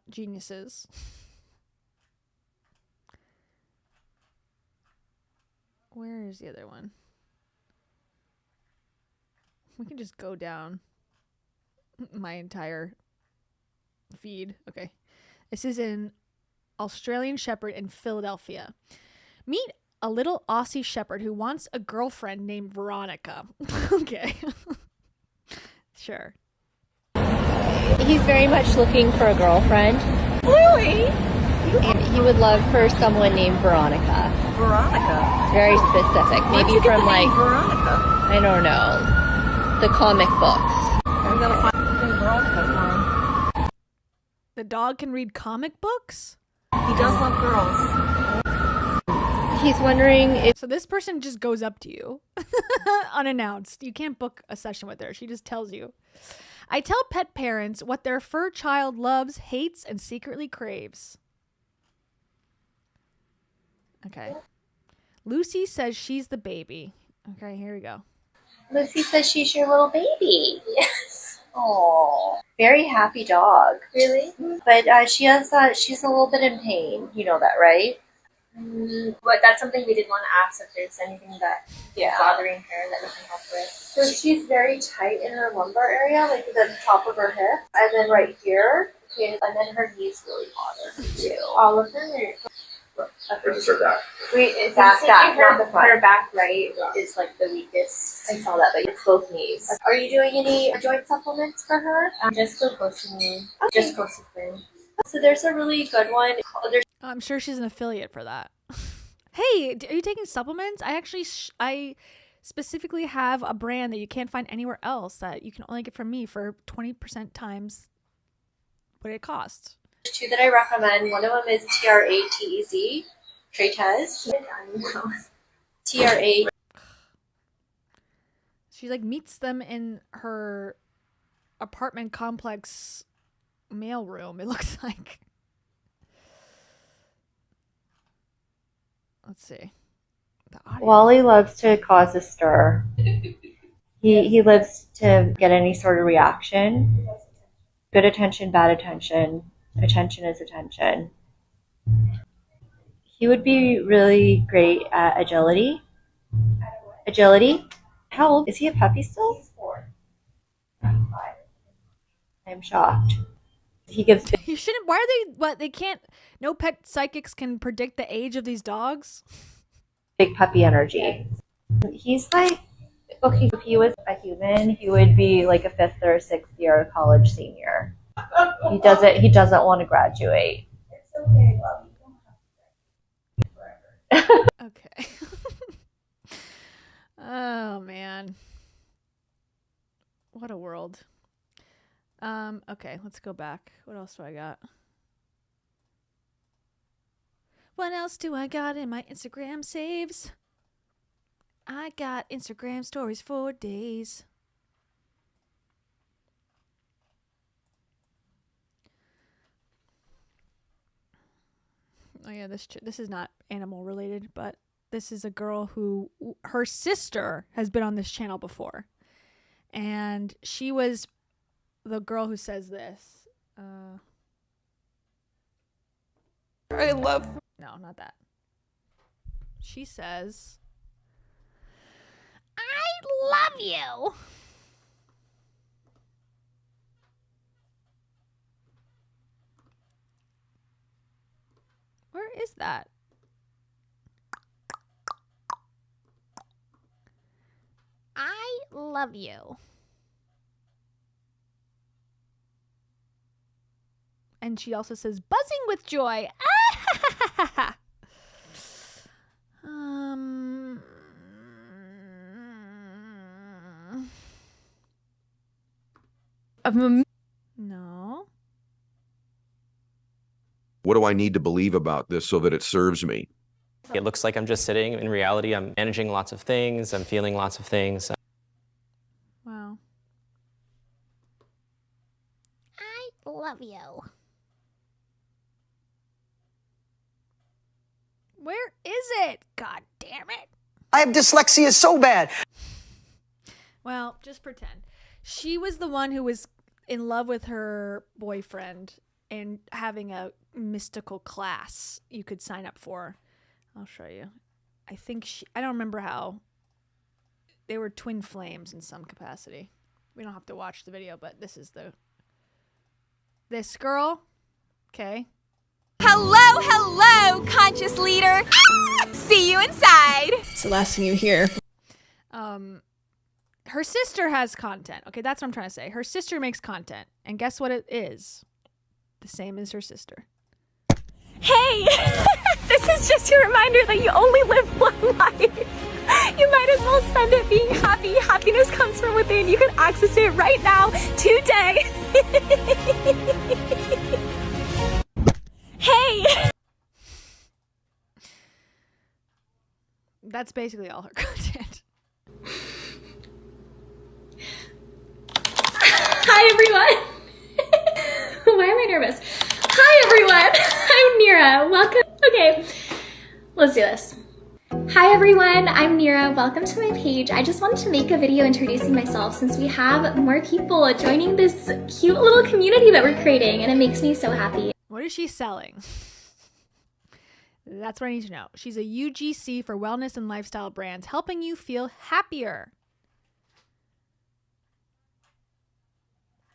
geniuses. Where is the other one? We can just go down my entire feed. Okay. This is an Australian Shepherd in Philadelphia. Meet a little Aussie Shepherd who wants a girlfriend named Veronica. Okay. Sure. He's very much looking for a girlfriend. Bluey! And he would love for someone named Veronica. Veronica? Very specific. Where'd Maybe you get from the name like, Veronica? I don't know, the comic books. I'm gonna find something Veronica for him. The dog can read comic books? He does love girls. He's wondering if... So this person just goes up to you, unannounced. You can't book a session with her. She just tells you. I tell pet parents what their fur child loves, hates, and secretly craves. Okay. Lucy says she's the baby. Okay, here we go. Lucy says she's your little baby. Yes. Oh, very happy dog. Really? But she's a little bit in pain. You know that, right? But that's something we did want to ask, if there's anything that is bothering her that we can help with. So she's very tight in her lumbar area, like the top of her hip, and then right here, okay, and then her knees really bother her too. All of them? Or just her back? It's back, not the front. Her back right is like the weakest. I saw that, but it's both knees. Are you doing any joint supplements for her? Just glucosamine. Okay. Just glucosamine. So there's a really good one. I'm sure she's an affiliate for that. Hey, are you taking supplements? I actually, I specifically have a brand that you can't find anywhere else that you can only get from me for 20% times what it costs. There's two that I recommend. One of them is TRATEZ. Tretez. TRA. She like meets them in her apartment complex mailroom, it looks like. Let's see. Wally loves to cause a stir. He loves to get any sort of reaction. Good attention, bad attention. Attention is attention. He would be really great at agility. Agility? How old? Is he a puppy still? 4. I'm shocked. He gives You shouldn't. Why are they? What they can't? No pet psychics can predict the age of these dogs. big puppy energy. He's like, okay, if he was a human, he would be like a 5th or 6th year college senior. He doesn't want to graduate. It's okay, love. You don't have to forever. Okay. Oh man. What a world. Okay, let's go back. What else do I got? What else do I got in my Instagram saves? I got Instagram stories for days. Oh yeah, this is not animal related, but this is a girl who her sister has been on this channel before. And she was the girl who says this. I love. No, not that. She says, I love you. Where is that? I love you. And she also says, buzzing with joy. No. What do I need to believe about this so that it serves me? It looks like I'm just sitting. In reality, I'm managing lots of things. I'm feeling lots of things. Wow. I love you. Where is it? God damn it. I have dyslexia so bad. Well, just pretend. She was the one who was in love with her boyfriend and having a mystical class you could sign up for. I'll show you. I don't remember how. They were twin flames in some capacity. We don't have to watch the video, but this girl. Okay. Hello, conscious leader. See you inside. It's the last thing you hear. Her sister has content. Okay, that's what I'm trying to say. Her sister makes content. And guess what it is? The same as her sister. Hey, this is just a reminder that you only live one life. You might as well spend it being happy. Happiness comes from within. You can access it right now, today. Hey. That's basically all her content. Hi, everyone. Why am I nervous? Hi, everyone. I'm Nira. Welcome. Okay, let's do this. Hi, everyone. I'm Nira. Welcome to my page. I just wanted to make a video introducing myself since we have more people joining this cute little community that we're creating, and it makes me so happy. What is she selling? That's what I need to know. She's a UGC for wellness and lifestyle brands, helping you feel happier.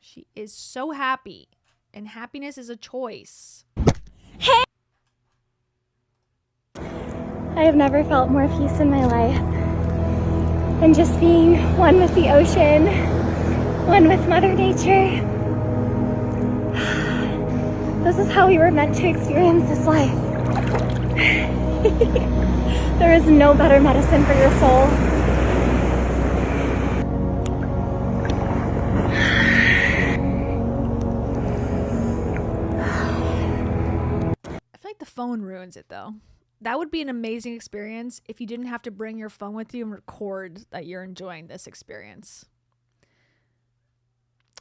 She is so happy, and happiness is a choice. Hey! I have never felt more peace in my life than just being one with the ocean, one with Mother Nature. This is how we were meant to experience this life. There is no better medicine for your soul. I feel like the phone ruins it, though. That would be an amazing experience if you didn't have to bring your phone with you and record that you're enjoying this experience.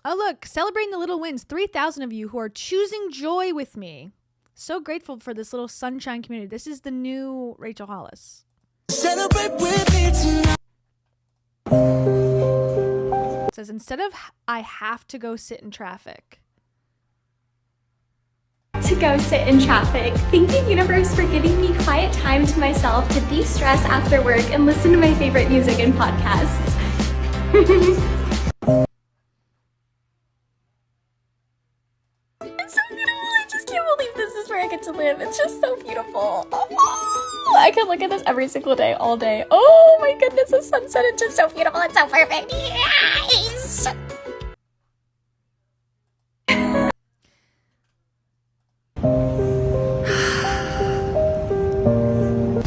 Oh, look, celebrating the little wins. 3,000 of you who are choosing joy with me. So grateful for this little sunshine community. This is the new Rachel Hollis. Celebrate with me tonight. It says, instead of I have to go sit in traffic. To go sit in traffic. Thank you, universe, for giving me quiet time to myself to de-stress after work and listen to my favorite music and podcasts. where I get to live. It's just so beautiful. Oh, I can look at this every single day, all day. Oh my goodness, the sunset is just so beautiful. It's so perfect. Yes!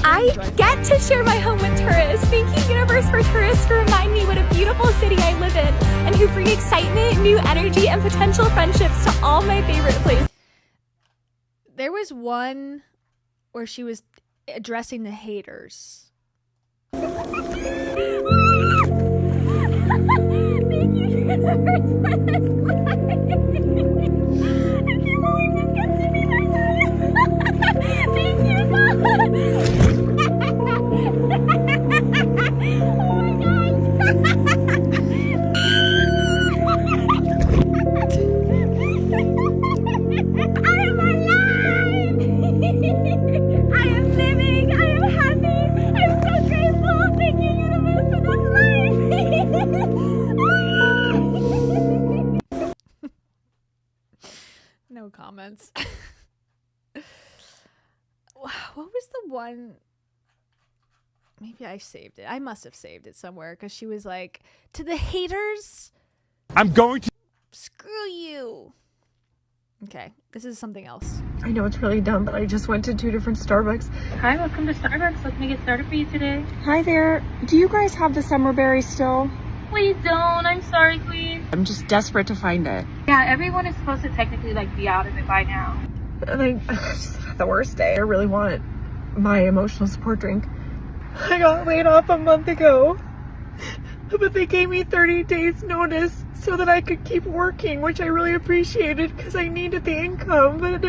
I get to share my home with tourists. Thank you, Universe, for tourists to remind me what a beautiful city I live in and who bring excitement, new energy, and potential friendships to all my favorite places. There was one where she was addressing the haters. Thank you, Universe, for this life. I can't believe this gets to be my life. Thank you, God. No comments. What was the one? Maybe I saved it. I must have saved it somewhere because she was like, to the haters, I'm going to screw you. Okay, this is something else. I know it's really dumb, but I just went to 2 different Starbucks. Hi, welcome to Starbucks. Let me get started for you today. Hi there. Do you guys have the summer berry still? Please don't. I'm sorry, queen. I'm just desperate to find it. Yeah, everyone is supposed to technically be out of it by now. And I just had the worst day. I really want my emotional support drink. I got laid off a month ago, but they gave me 30 days notice so that I could keep working, which I really appreciated because I needed the income. But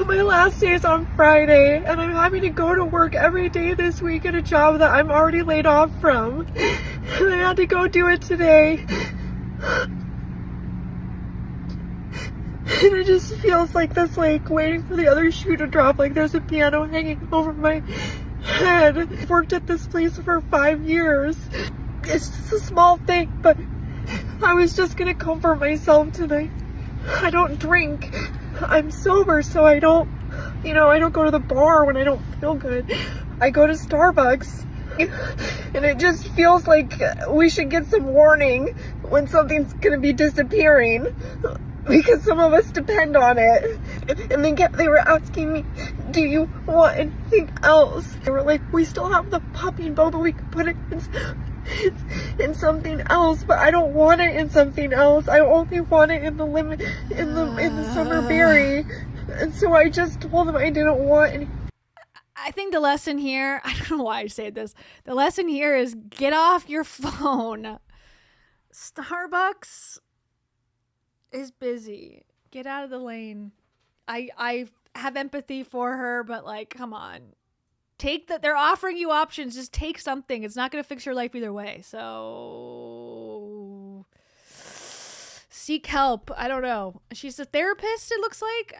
my last day is on Friday, and I'm having to go to work every day this week at a job that I'm already laid off from. And I had to go do it today. And it just feels like this, waiting for the other shoe to drop, like there's a piano hanging over my head. I've worked at this place for 5 years. It's just a small thing, but I was just gonna comfort myself tonight. I don't drink. I'm sober, so I don't go to the bar when I don't feel good. I go to Starbucks. And it just feels like we should get some warning when something's gonna be disappearing, because some of us depend on it. And then they were asking me, do you want anything else? They were like, we still have the puppy and Boba, we could put it in something else, but I don't want it in something else. I only want it in the summer berry. And so I just told them I didn't want any. I think the lesson here, I don't know why I say this. The lesson here is get off your phone. Starbucks is busy. Get out of the lane. I have empathy for her, but come on. They're offering you options. Just take something. It's not going to fix your life either way. So seek help. I don't know. She's a therapist, it looks like.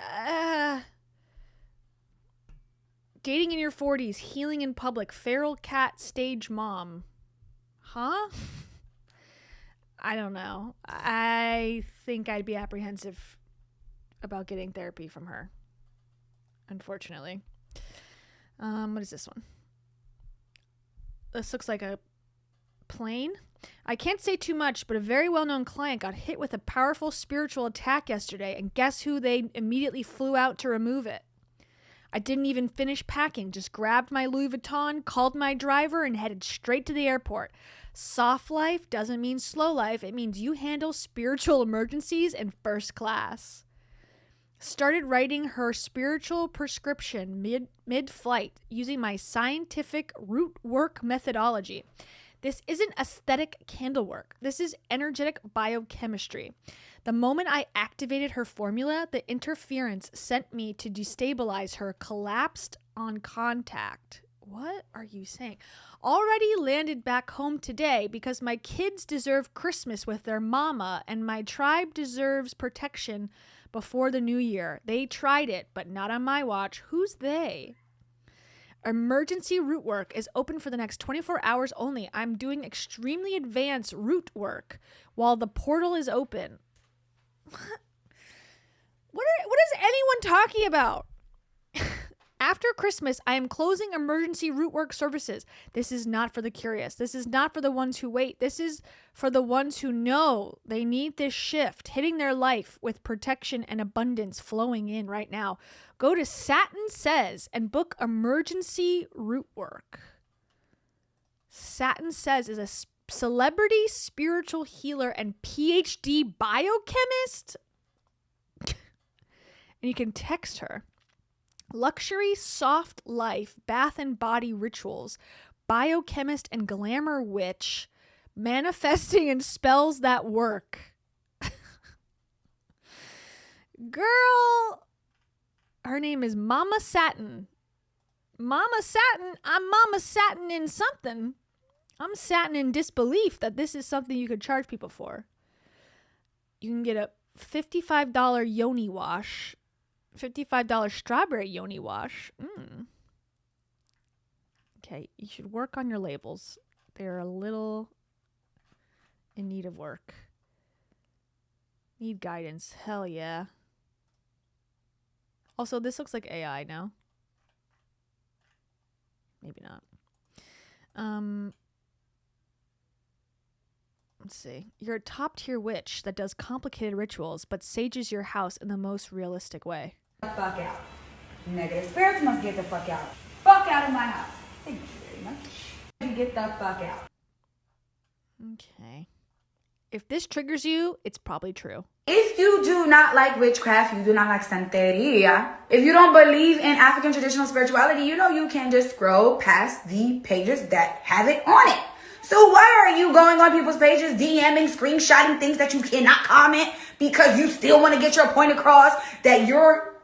Dating in your 40s, healing in public, feral cat stage mom. Huh? I don't know. I think I'd be apprehensive about getting therapy from her, unfortunately. What is this one? This looks like a plane. I can't say too much, but a very well-known client got hit with a powerful spiritual attack yesterday, and guess who they immediately flew out to remove it? I didn't even finish packing, just grabbed my Louis Vuitton, called my driver, and headed straight to the airport. Soft life doesn't mean slow life. It means you handle spiritual emergencies in first class. Started writing her spiritual prescription mid-flight using my scientific root work methodology. This isn't aesthetic candle work. This is energetic biochemistry. The moment I activated her formula, the interference sent me to destabilize her collapsed on contact. What are you saying? Already landed back home today because my kids deserve Christmas with their mama and my tribe deserves protection before the new year. They tried it, but not on my watch. Who's they? Emergency root work is open for the next 24 hours only. I'm doing extremely advanced root work while the portal is open. What does anyone talking about? After Christmas, I am closing emergency root work services. This is not for the curious. This is not for the ones who wait. This is for the ones who know they need this shift hitting their life with protection and abundance flowing in right now. Go to Satin Says and book emergency root work. Satin Says is a celebrity spiritual healer and PhD biochemist. And you can text her. Luxury, soft life, bath and body rituals, biochemist and glamour witch, manifesting and spells that work. Girl, her name is Mama Satin. Mama Satin, I'm Mama Satin in something. I'm satin in disbelief that this is something you could charge people for. You can get a $55 yoni wash. $55 strawberry yoni wash. Okay, you should work on your labels. They're a little in need of work. Need guidance. Hell yeah. Also, this looks like AI now. Maybe not. Let's see. You're a top tier witch that does complicated rituals but sages your house in the most realistic way. Fuck out. Negative spirits must get the fuck out. Fuck out of my house. Thank you very much. You get the fuck out. Okay. If this triggers you, it's probably true. If you do not like witchcraft, you do not like Santeria, if you don't believe in African traditional spirituality, you know you can just scroll past the pages that have it on it. So why are you going on people's pages, DMing, screenshotting things that you cannot comment because you still want to get your point across that your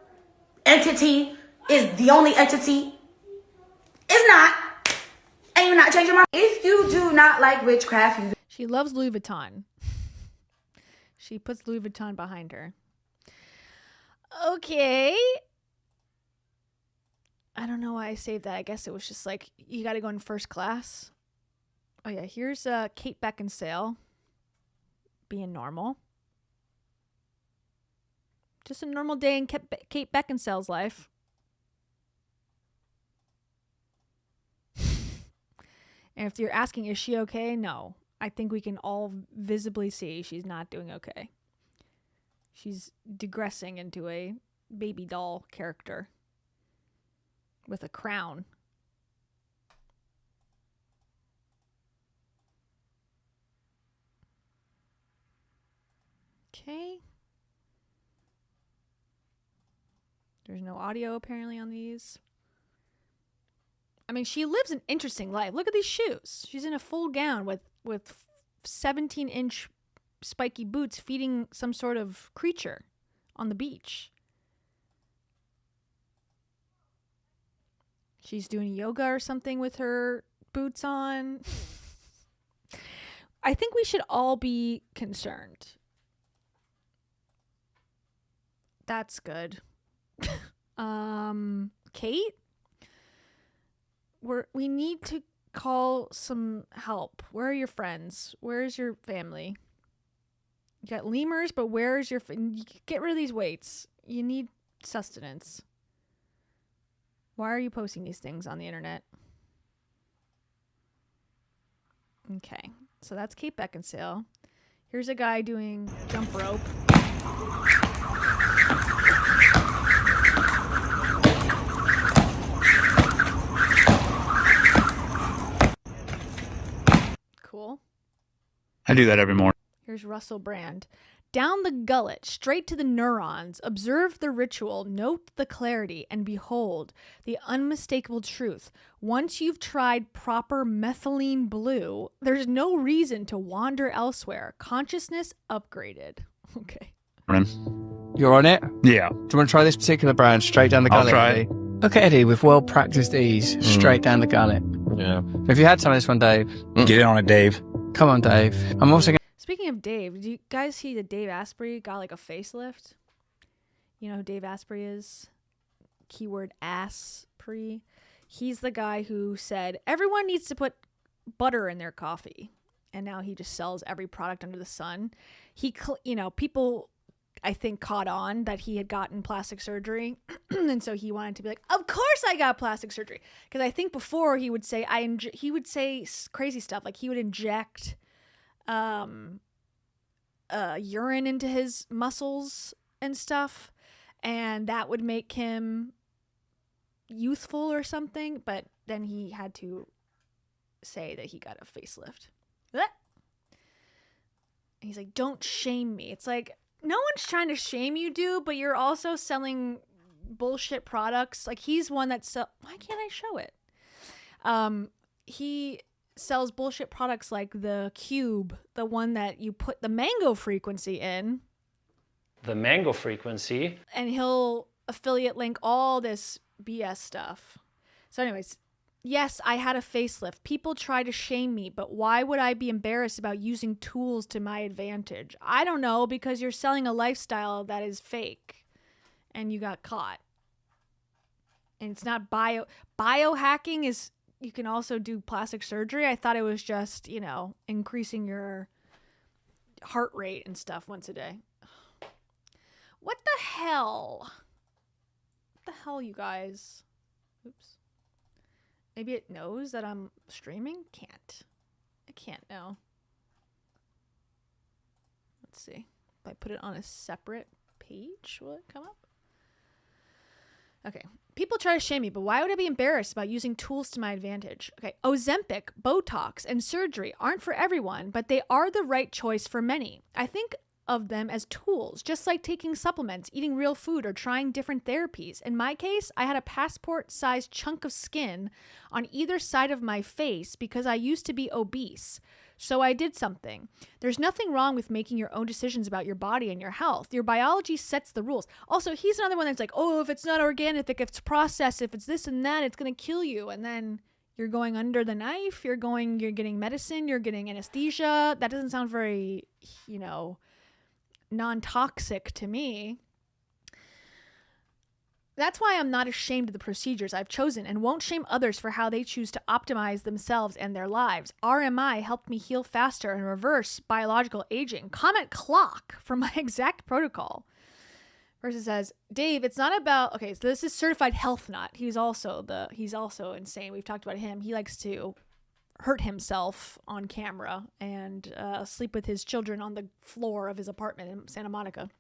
entity is the only entity? It's not. And you're not changing my... If you do not like witchcraft, you... She loves Louis Vuitton. She puts Louis Vuitton behind her. Okay. I don't know why I saved that. I guess it was just like, you got to go in first class. Oh yeah, here's Kate Beckinsale being normal. Just a normal day in Kate Beckinsale's life. And if you're asking, is she okay? No. I think we can all visibly see she's not doing okay. She's digressing into a baby doll character with a crown. Okay. There's no audio apparently on these. I mean, she lives an interesting life. Look at these shoes. She's in a full gown with 17-inch spiky boots feeding some sort of creature on the beach. She's doing yoga or something with her boots on. I think we should all be concerned. That's good. Kate? We need to call some help. Where are your friends? Where is your family? You got lemurs, but where is your... Get rid of these weights. You need sustenance. Why are you posting these things on the internet? Okay, so that's Kate Beckinsale. Here's a guy doing jump rope. Cool. I do that every morning. Here's Russell Brand. Down the gullet, straight to the neurons. Observe the ritual, note the clarity, and behold the unmistakable truth. Once you've tried proper methylene blue, there's no reason to wander elsewhere. Consciousness upgraded. Okay. You're on it? Yeah. Do you want to try this particular brand straight down the gullet? I'll try it. Look at Eddie with well-practiced ease, straight down the gullet. Yeah. If you had some of this one, Dave. Get in on it, Dave. Come on, Dave. I'm also going Speaking of Dave, did you guys see that Dave Asprey got like a facelift? You know who Dave Asprey is? Keyword Asprey. He's the guy who said everyone needs to put butter in their coffee. And now he just sells every product under the sun. People, I think, caught on that he had gotten plastic surgery. And so he wanted to be like, of course I got plastic surgery. Because I think before he would say, crazy stuff. Like he would inject urine into his muscles and stuff. And that would make him youthful or something. But then he had to say that he got a facelift. And he's like, don't shame me. It's like, no one's trying to shame you, dude, but you're also selling bullshit products. Like he's one that why can't I show it? He sells bullshit products like the Cube, the one that you put the mango frequency in. The mango frequency. And he'll affiliate link all this BS stuff. So anyways, yes, I had a facelift. People try to shame me, but why would I be embarrassed about using tools to my advantage? I don't know, because you're selling a lifestyle that is fake and you got caught. And it's not biohacking is, you can also do plastic surgery. I thought it was just, increasing your heart rate and stuff once a day. What the hell? What the hell, you guys? Oops. Maybe it knows that I'm streaming? I can't know. Let's see. If I put it on a separate page, will it come up? Okay. People try to shame me, but why would I be embarrassed about using tools to my advantage? Okay. Ozempic, Botox, and surgery aren't for everyone, but they are the right choice for many. I think of them as tools, just like taking supplements, eating real food, or trying different therapies. In my case, I had a passport-sized chunk of skin on either side of my face because I used to be obese. So I did something. There's nothing wrong with making your own decisions about your body and your health. Your biology sets the rules. Also, he's another one that's like, oh, if it's not organic, if it's processed, if it's this and that, it's going to kill you. And then you're going under the knife, you're getting medicine, you're getting anesthesia. That doesn't sound very, non-toxic to me. That's why I'm not ashamed of the procedures I've chosen and won't shame others for how they choose to optimize themselves and their lives. RMI helped me heal faster and reverse biological aging. Comment clock for my exact protocol. Person says, Dave, it's not about, okay, so this is certified health nut. He's also insane. We've talked about him. He likes to hurt himself on camera and sleep with his children on the floor of his apartment in Santa Monica.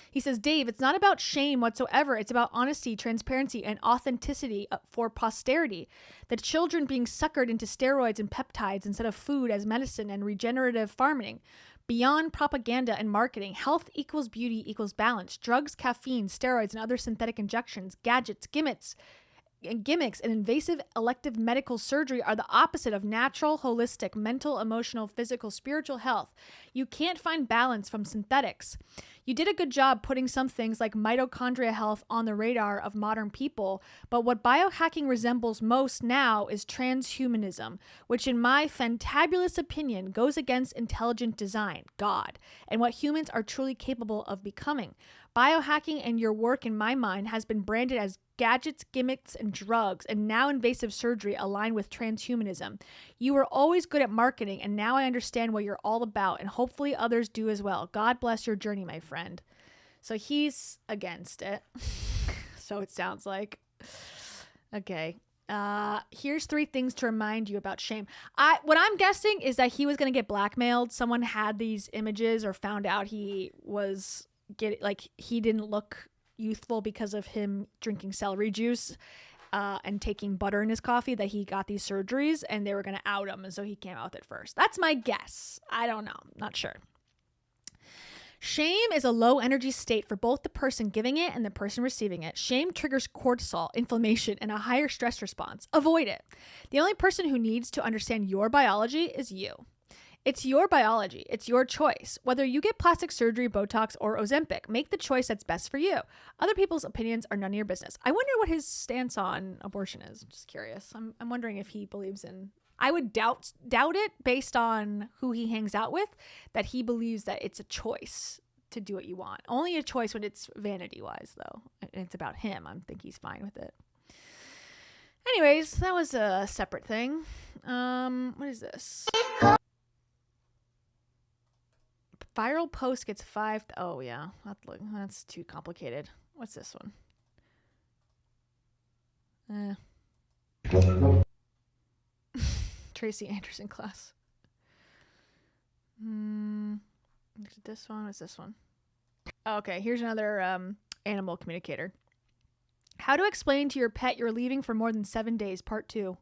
He says, Dave, it's not about shame whatsoever. It's about honesty, transparency, and authenticity for posterity. The children being suckered into steroids and peptides instead of food as medicine and regenerative farming. Beyond propaganda and marketing, health equals beauty equals balance. Drugs, caffeine, steroids, and other synthetic injections, gadgets, gimmicks, and invasive elective medical surgery are the opposite of natural, holistic, mental, emotional, physical, spiritual health. You can't find balance from synthetics. You did a good job putting some things like mitochondria health on the radar of modern people, but what biohacking resembles most now is transhumanism, which in my fantabulous opinion goes against intelligent design, God, and what humans are truly capable of becoming. Biohacking and your work, in my mind, has been branded as gadgets, gimmicks, and drugs, and now invasive surgery align with transhumanism. You were always good at marketing, and now I understand what you're all about, and hopefully others do as well. God bless your journey, my friend. So he's against it. So it sounds like. Okay. Here's 3 things to remind you about shame. What I'm guessing is that he was going to get blackmailed. Someone had these images or found out he didn't look youthful because of him drinking celery juice and taking butter in his coffee, that he got these surgeries and they were going to out him, and so he came out with it first. That's my guess. I don't know. Not sure. Shame is a low energy state for both the person giving it and the person receiving it. Shame triggers cortisol, inflammation, and a higher stress response. Avoid it. The only person who needs to understand your biology is you. It's your biology. It's your choice. Whether you get plastic surgery, Botox, or Ozempic, make the choice that's best for you. Other people's opinions are none of your business. I wonder what his stance on abortion is. I'm just curious. I'm wondering if he believes in... I would doubt it based on who he hangs out with, that he believes that it's a choice to do what you want. Only a choice when it's vanity-wise, though. And it's about him. I think he's fine with it. Anyways, that was a separate thing. What is this? Viral post gets 5. Oh, yeah. That's too complicated. What's this one? Tracy Anderson class. This one. What's this one? Oh, okay, here's another animal communicator. How to explain to your pet you're leaving for more than 7 days, part 2.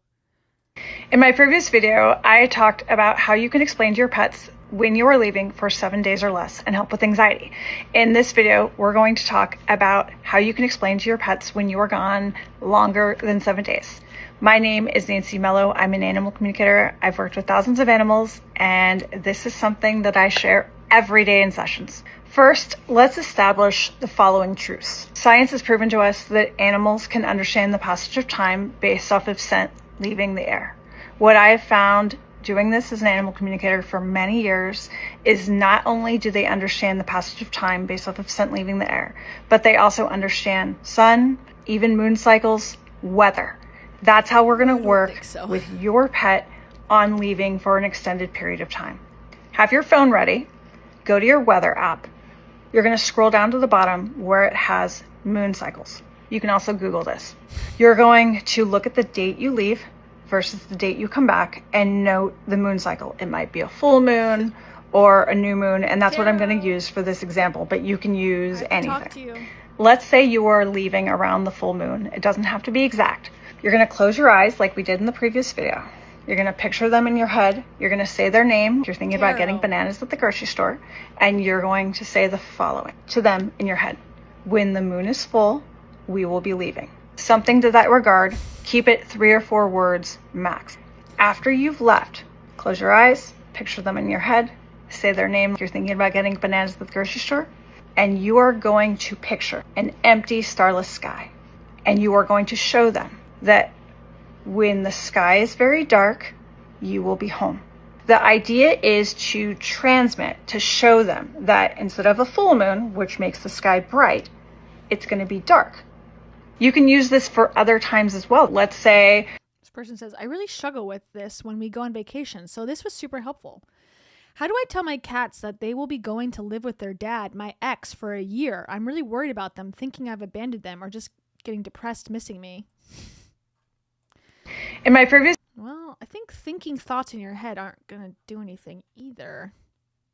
In my previous video, I talked about how you can explain to your pets when you are leaving for 7 days or less and help with anxiety. In this video, we're going to talk about how you can explain to your pets when you are gone longer than 7 days. My name is Nancy Mello. I'm an animal communicator. I've worked with thousands of animals, and this is something that I share every day in sessions. First, let's establish the following truths. Science has proven to us that animals can understand the passage of time based off of scent leaving the air. What I have found doing this as an animal communicator for many years is not only do they understand the passage of time based off of scent leaving the air, but they also understand sun, even moon cycles, weather. That's how we're going to work with your pet on leaving for an extended period of time. Have your phone ready. Go to your weather app. You're going to scroll down to the bottom where it has moon cycles. You can also Google this. You're going to look at the date you leave versus the date you come back and note the moon cycle. It might be a full moon or a new moon, and that's what I'm going to use for this example, but you can use anything. Let's say you are leaving around the full moon. It doesn't have to be exact. You're going to close your eyes like we did in the previous video. You're going to picture them in your head. You're going to say their name. You're thinking about getting bananas at the grocery store, and you're going to say the following to them in your head. When the moon is full, we will be leaving. Something to that regard. Keep it 3 or 4 words max. After you've left, close your eyes, picture them in your head, say their name. You're thinking about getting bananas at the grocery store, and you are going to picture an empty, starless sky. And you are going to show them that when the sky is very dark, you will be home. The idea is to transmit, to show them that instead of a full moon, which makes the sky bright, it's going to be dark. You can use this for other times as well. Let's say this person says, I really struggle with this when we go on vacation, so this was super helpful. How do I tell my cats that they will be going to live with their dad, my ex, for a year? I'm really worried about them, thinking I've abandoned them or just getting depressed missing me. In my previous... Well, I think thinking thoughts in your head aren't going to do anything either.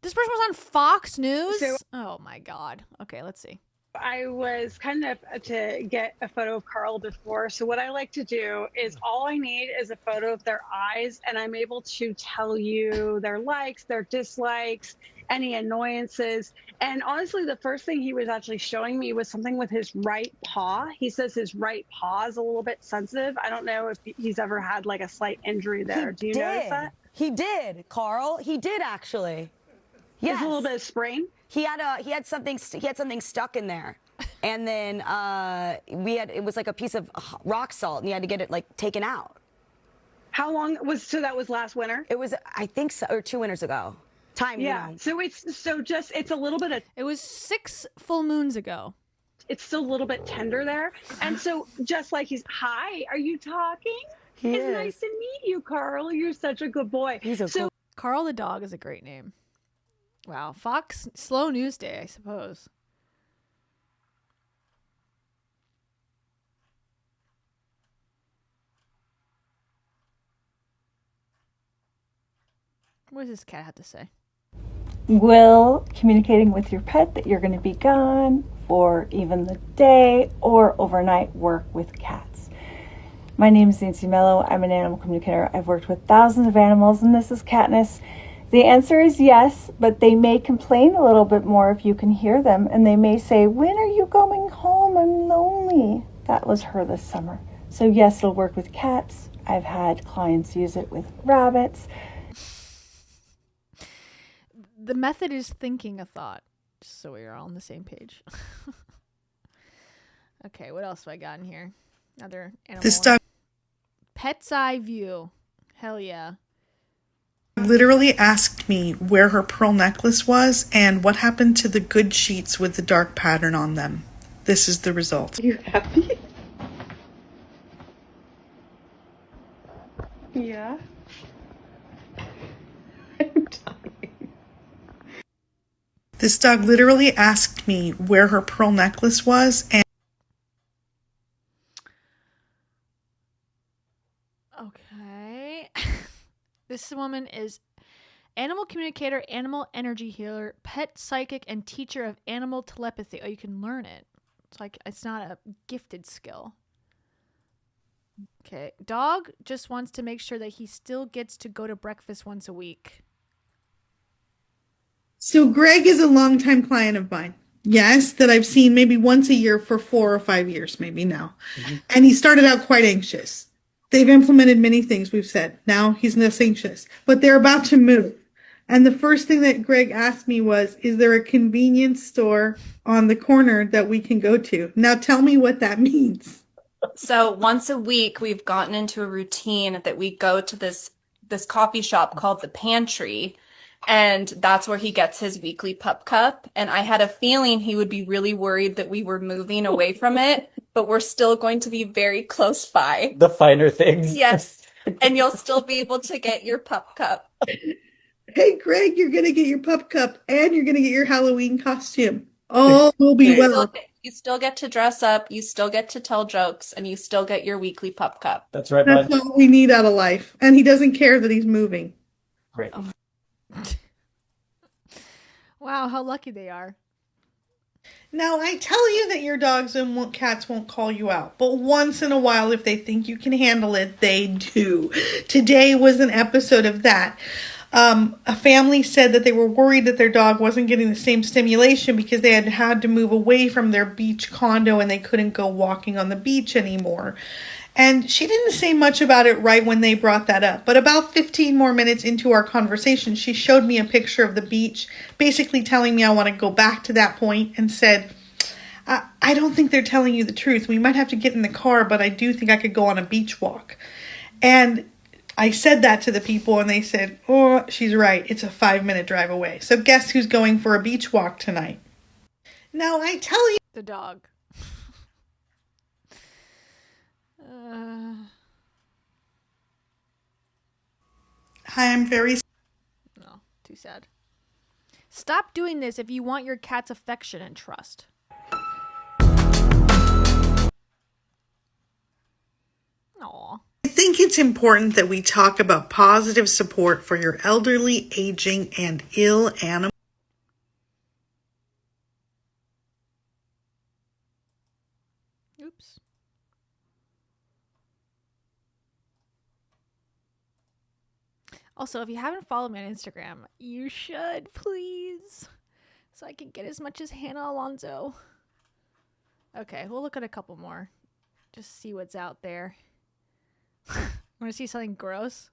This person was on Fox News? Oh my God. Okay, let's see. I was kind enough to get a photo of Carl before. So what I like to do is all I need is a photo of their eyes, and I'm able to tell you their likes, their dislikes, any annoyances. And honestly, the first thing he was actually showing me was something with his right paw. He says his right paw is a little bit sensitive. I don't know if he's ever had like a slight injury there. Do you notice that? He did, Carl. He did actually. Yes. A little bit of sprain. He had something stuck in there, and then it was like a piece of rock salt, and he had to get it like taken out. How long was so? That was last winter. It was, I think, so, or 2 winters ago. Time, yeah. You know. So it's a little bit of. It was 6 full moons ago. It's still a little bit tender there, and so just like hi, are you talking? It's nice to meet you, Carl. You're such a good boy. Carl the dog is a great name. Wow, Fox, slow news day, I suppose. What does this cat have to say? Will communicating with your pet that you're going to be gone for even the day or overnight work with cats? My name is Nancy Mello. I'm an animal communicator. I've worked with thousands of animals, and this is Katniss. The answer is yes, but they may complain a little bit more if you can hear them, and they may say, when are you going home? I'm lonely. That was her this summer. So yes, it'll work with cats. I've had clients use it with rabbits. The method is thinking a thought, just so we are all on the same page. Okay, what else do I got in here? Another animal. This dog. Pet's eye view. Hell yeah. Literally asked me where her pearl necklace was and what happened to the good sheets with the dark pattern on them. This is the result. Are you happy? Yeah. I'm dying. This dog literally asked me where her pearl necklace was, and Okay. This woman is animal communicator, animal energy healer, pet psychic, and teacher of animal telepathy. Oh, you can learn it. It's like it's not a gifted skill. Okay. Dog just wants to make sure that he still gets to go to breakfast once a week. so Greg is a longtime client of mine. Yes, that I've seen maybe once a year for 4 or 5 years, maybe now. And he started out quite anxious. They've implemented many things we've said. Now he's less anxious, but they're about to move. And the first thing that Greg asked me was, is there a convenience store on the corner that we can go to? Now tell me what that means. So once a week, we've gotten into a routine that we go to this coffee shop called the Pantry, and that's where he gets his weekly pup cup. And I had a feeling he would be really worried that we were moving away from it, but we're still going to be very close by. The finer things. Yes, and you'll still be able to get your pup cup. Hey, Greg, you're going to get your pup cup and you're going to get your Halloween costume. All will be well. You still get to dress up, you still get to tell jokes, and you still get your weekly pup cup. That's right, That's bud. all we need out of life. And he doesn't care that he's moving. Great. Wow, how lucky they are. Now, I tell you that your dogs and cats won't call you out, but once in a while, if they think you can handle it, they do. Today was an episode of that. A family said that they were worried that their dog wasn't getting the same stimulation because they had to move away from their beach condo and they couldn't go walking on the beach anymore. And she didn't say much about it right when they brought that up. But about 15 more minutes into our conversation, she showed me a picture of the beach, basically telling me I want to go back to that point, and said, I don't think they're telling you the truth. We might have to get in the car, but I do think I could go on a beach walk. And I said that to the people and they said, oh, she's right. It's a 5-minute drive away. So guess who's going for a beach walk tonight? Now, I tell you. The dog. Hi, I'm very... No, too sad. Stop doing this if you want your cat's affection and trust. Aww. I think it's important that we talk about positive support for your elderly, aging, and ill animals. Oops. Also, if you haven't followed me on Instagram, you should, please. So I can get as much as Hannah Alonzo. Okay, we'll look at a couple more. Just see what's out there. Want to see something gross?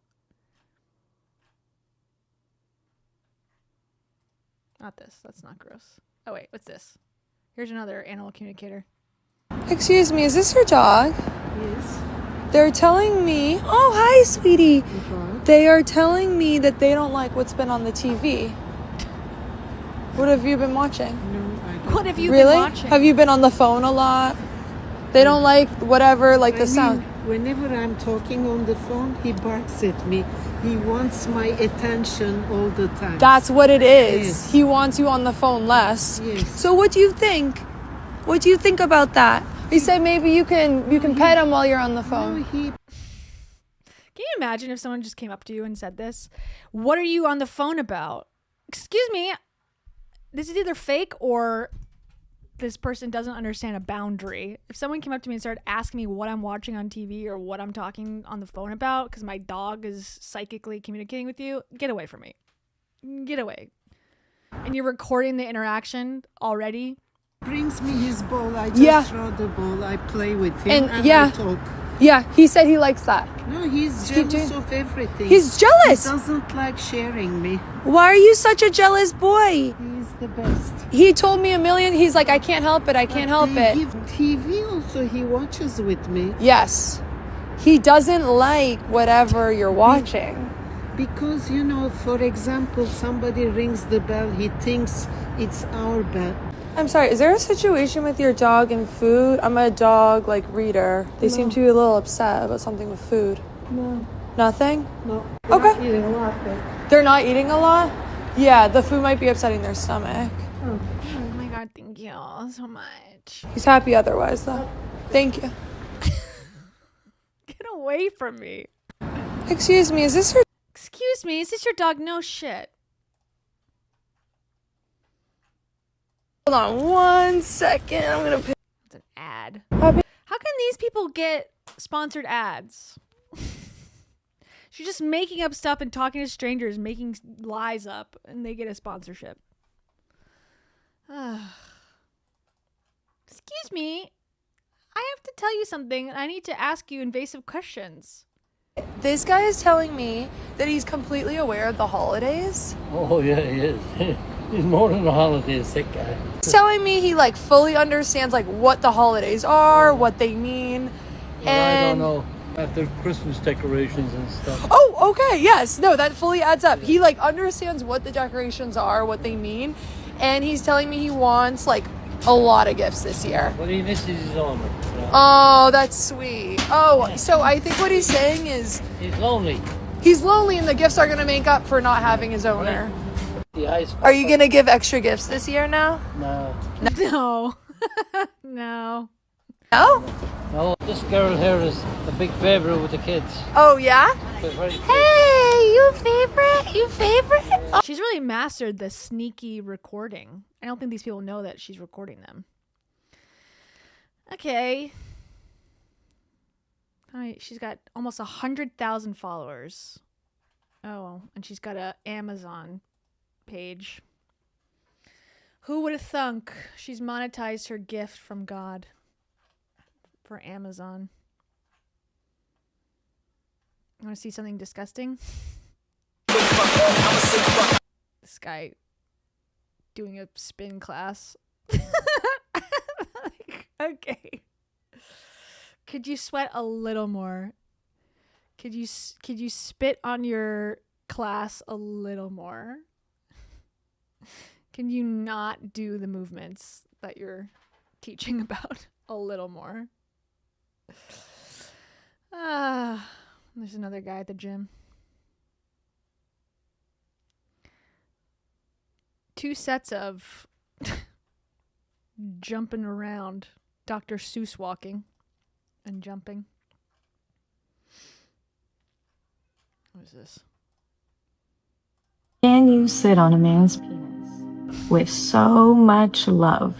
Not this. That's not gross. Oh, wait. What's this? Here's another animal communicator. Excuse me, is this your dog? Yes. They're telling me... Oh, hi, sweetie. They are telling me that they don't like what's been on the TV. What have you been watching? No, I don't. What have you Really? been watching? Have you been on the phone a lot? They don't like whatever, like the sound. Whenever I'm talking on the phone, he barks at me. He wants my attention all the time. That's what it is. Yes. He wants you on the phone less. Yes. So what do you think? What do you think about that? He said maybe you can pet him while you're on the phone. Can you imagine if someone just came up to you and said this? What are you on the phone about? Excuse me. This is either fake or this person doesn't understand a boundary. If someone came up to me and started asking me what I'm watching on TV or what I'm talking on the phone about because my dog is psychically communicating with you, get away from me. Get away. And you're recording the interaction already. Brings me his ball. I just throw the ball. I play with him and I talk. Yeah, he said he likes that. No, he's jealous of everything. He's jealous. He doesn't like sharing me. Why are you such a jealous boy? He's the best. He told me a million. He's like, I can't help it. I can't help it. Give TV also. He watches with me. Yes. He doesn't like whatever you're watching. Because, you know, for example, somebody rings the bell. He thinks it's our bell. I'm sorry, is there a situation with your dog and food? I'm a dog, reader. They seem to be a little upset about something with food. No. Nothing? No. Okay. Not eating a lot, but... They're not eating a lot? Yeah, the food might be upsetting their stomach. Oh my God, thank you so much. He's happy otherwise, though. Thank you. Get away from me. Excuse me, is this your... Excuse me, is this your dog? No shit. Hold on 1 second. I'm gonna... It's an ad. How can these people get sponsored ads? She's just making up stuff and talking to strangers, making lies up, and they get a sponsorship. Excuse me. I have to tell you something, and I need to ask you invasive questions. This guy is telling me that he's completely aware of the holidays. Oh, yeah, he is. He's more than the holidays, that guy. He's telling me he, like, fully understands, like, what the holidays are, what they mean. Well, and... I don't know. After Christmas decorations and stuff. Oh, okay, yes. No, that fully adds up. He, like, understands what the decorations are, what they mean. And he's telling me he wants, like, a lot of gifts this year. But he misses his owner. Oh, that's sweet. Oh, so I think what he's saying is... He's lonely. He's lonely and the gifts are going to make up for not having his owner. The ice. Are you going to give extra gifts this year now? No. No. No. No? No, this girl here is a big favorite with the kids. Oh, yeah? Hey, you favorite? You favorite? Oh. She's really mastered the sneaky recording. I don't think these people know that she's recording them. Okay. All right, she's got almost 100,000 followers. Oh, and she's got a Amazon page. Who would have thunk she's monetized her gift from God for Amazon? You want to see something disgusting? This guy doing a spin class. Okay. Could you sweat a little more? Could you spit on your class a little more? Can you not do the movements that you're teaching about a little more? There's another guy at the gym. 2 sets of jumping around. Dr. Seuss walking and jumping. What is this? Can you sit on a man's penis with so much love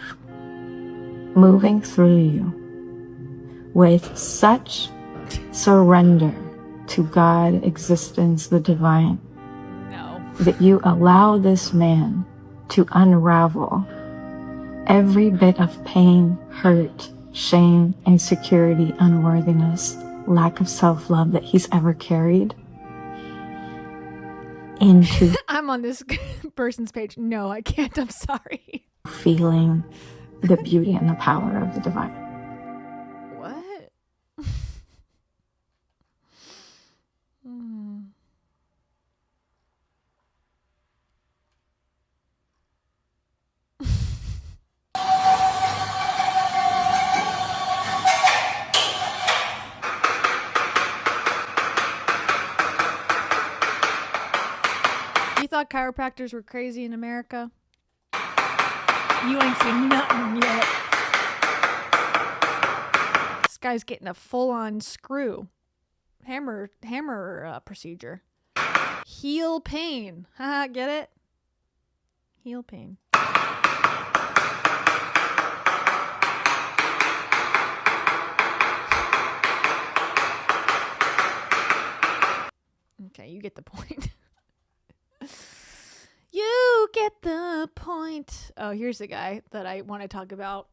moving through you, with such surrender to God, existence, the divine, that you allow this man to unravel every bit of pain, hurt, shame, insecurity, unworthiness, lack of self-love that he's ever carried into I'm on this person's page. No, I can't. I'm sorry. feeling the beauty and the power of the divine. What? You thought chiropractors were crazy in America? You ain't seen nothing yet. This guy's getting a full-on screw. Hammer procedure. Heel pain. Haha, get it? Heel pain. Okay, you get the point. You get the point. Oh, here's the guy that I want to talk about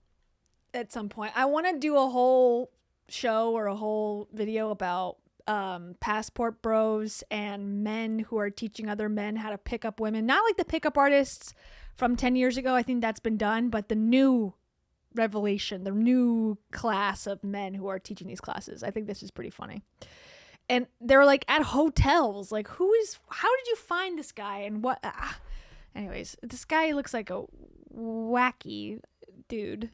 at some point. I want to do a whole show or a whole video about passport bros and men who are teaching other men how to pick up women. Not like the pickup artists from 10 years ago. I think that's been done. But the new revelation, the new class of men who are teaching these classes. I think this is pretty funny. And they're like at hotels. Like, how did you find this guy? And what? Anyways, this guy looks like a wacky dude.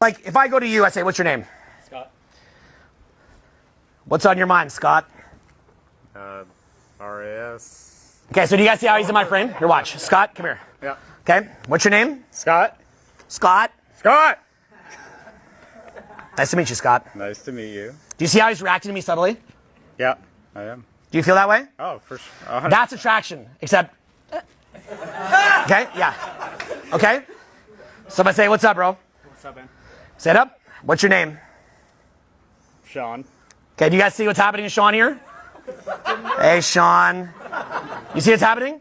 Like, if I go to you, I say, what's your name? Scott. What's on your mind, Scott? RAS. Okay, so do you guys see how he's in my frame? Here, watch. Scott, come here. Yeah. Okay, what's your name? Scott. Scott. Scott. Nice to meet you, Scott. Nice to meet you. Do you see how he's reacting to me subtly? Yeah, I am. Do you feel that way? Oh, for sure. That's attraction, except... Okay, yeah. Okay? Somebody say, what's up, bro? What's up, man? Say it up. What's your name? Sean. Okay, do you guys see what's happening to Sean here? Hey, Sean. You see what's happening?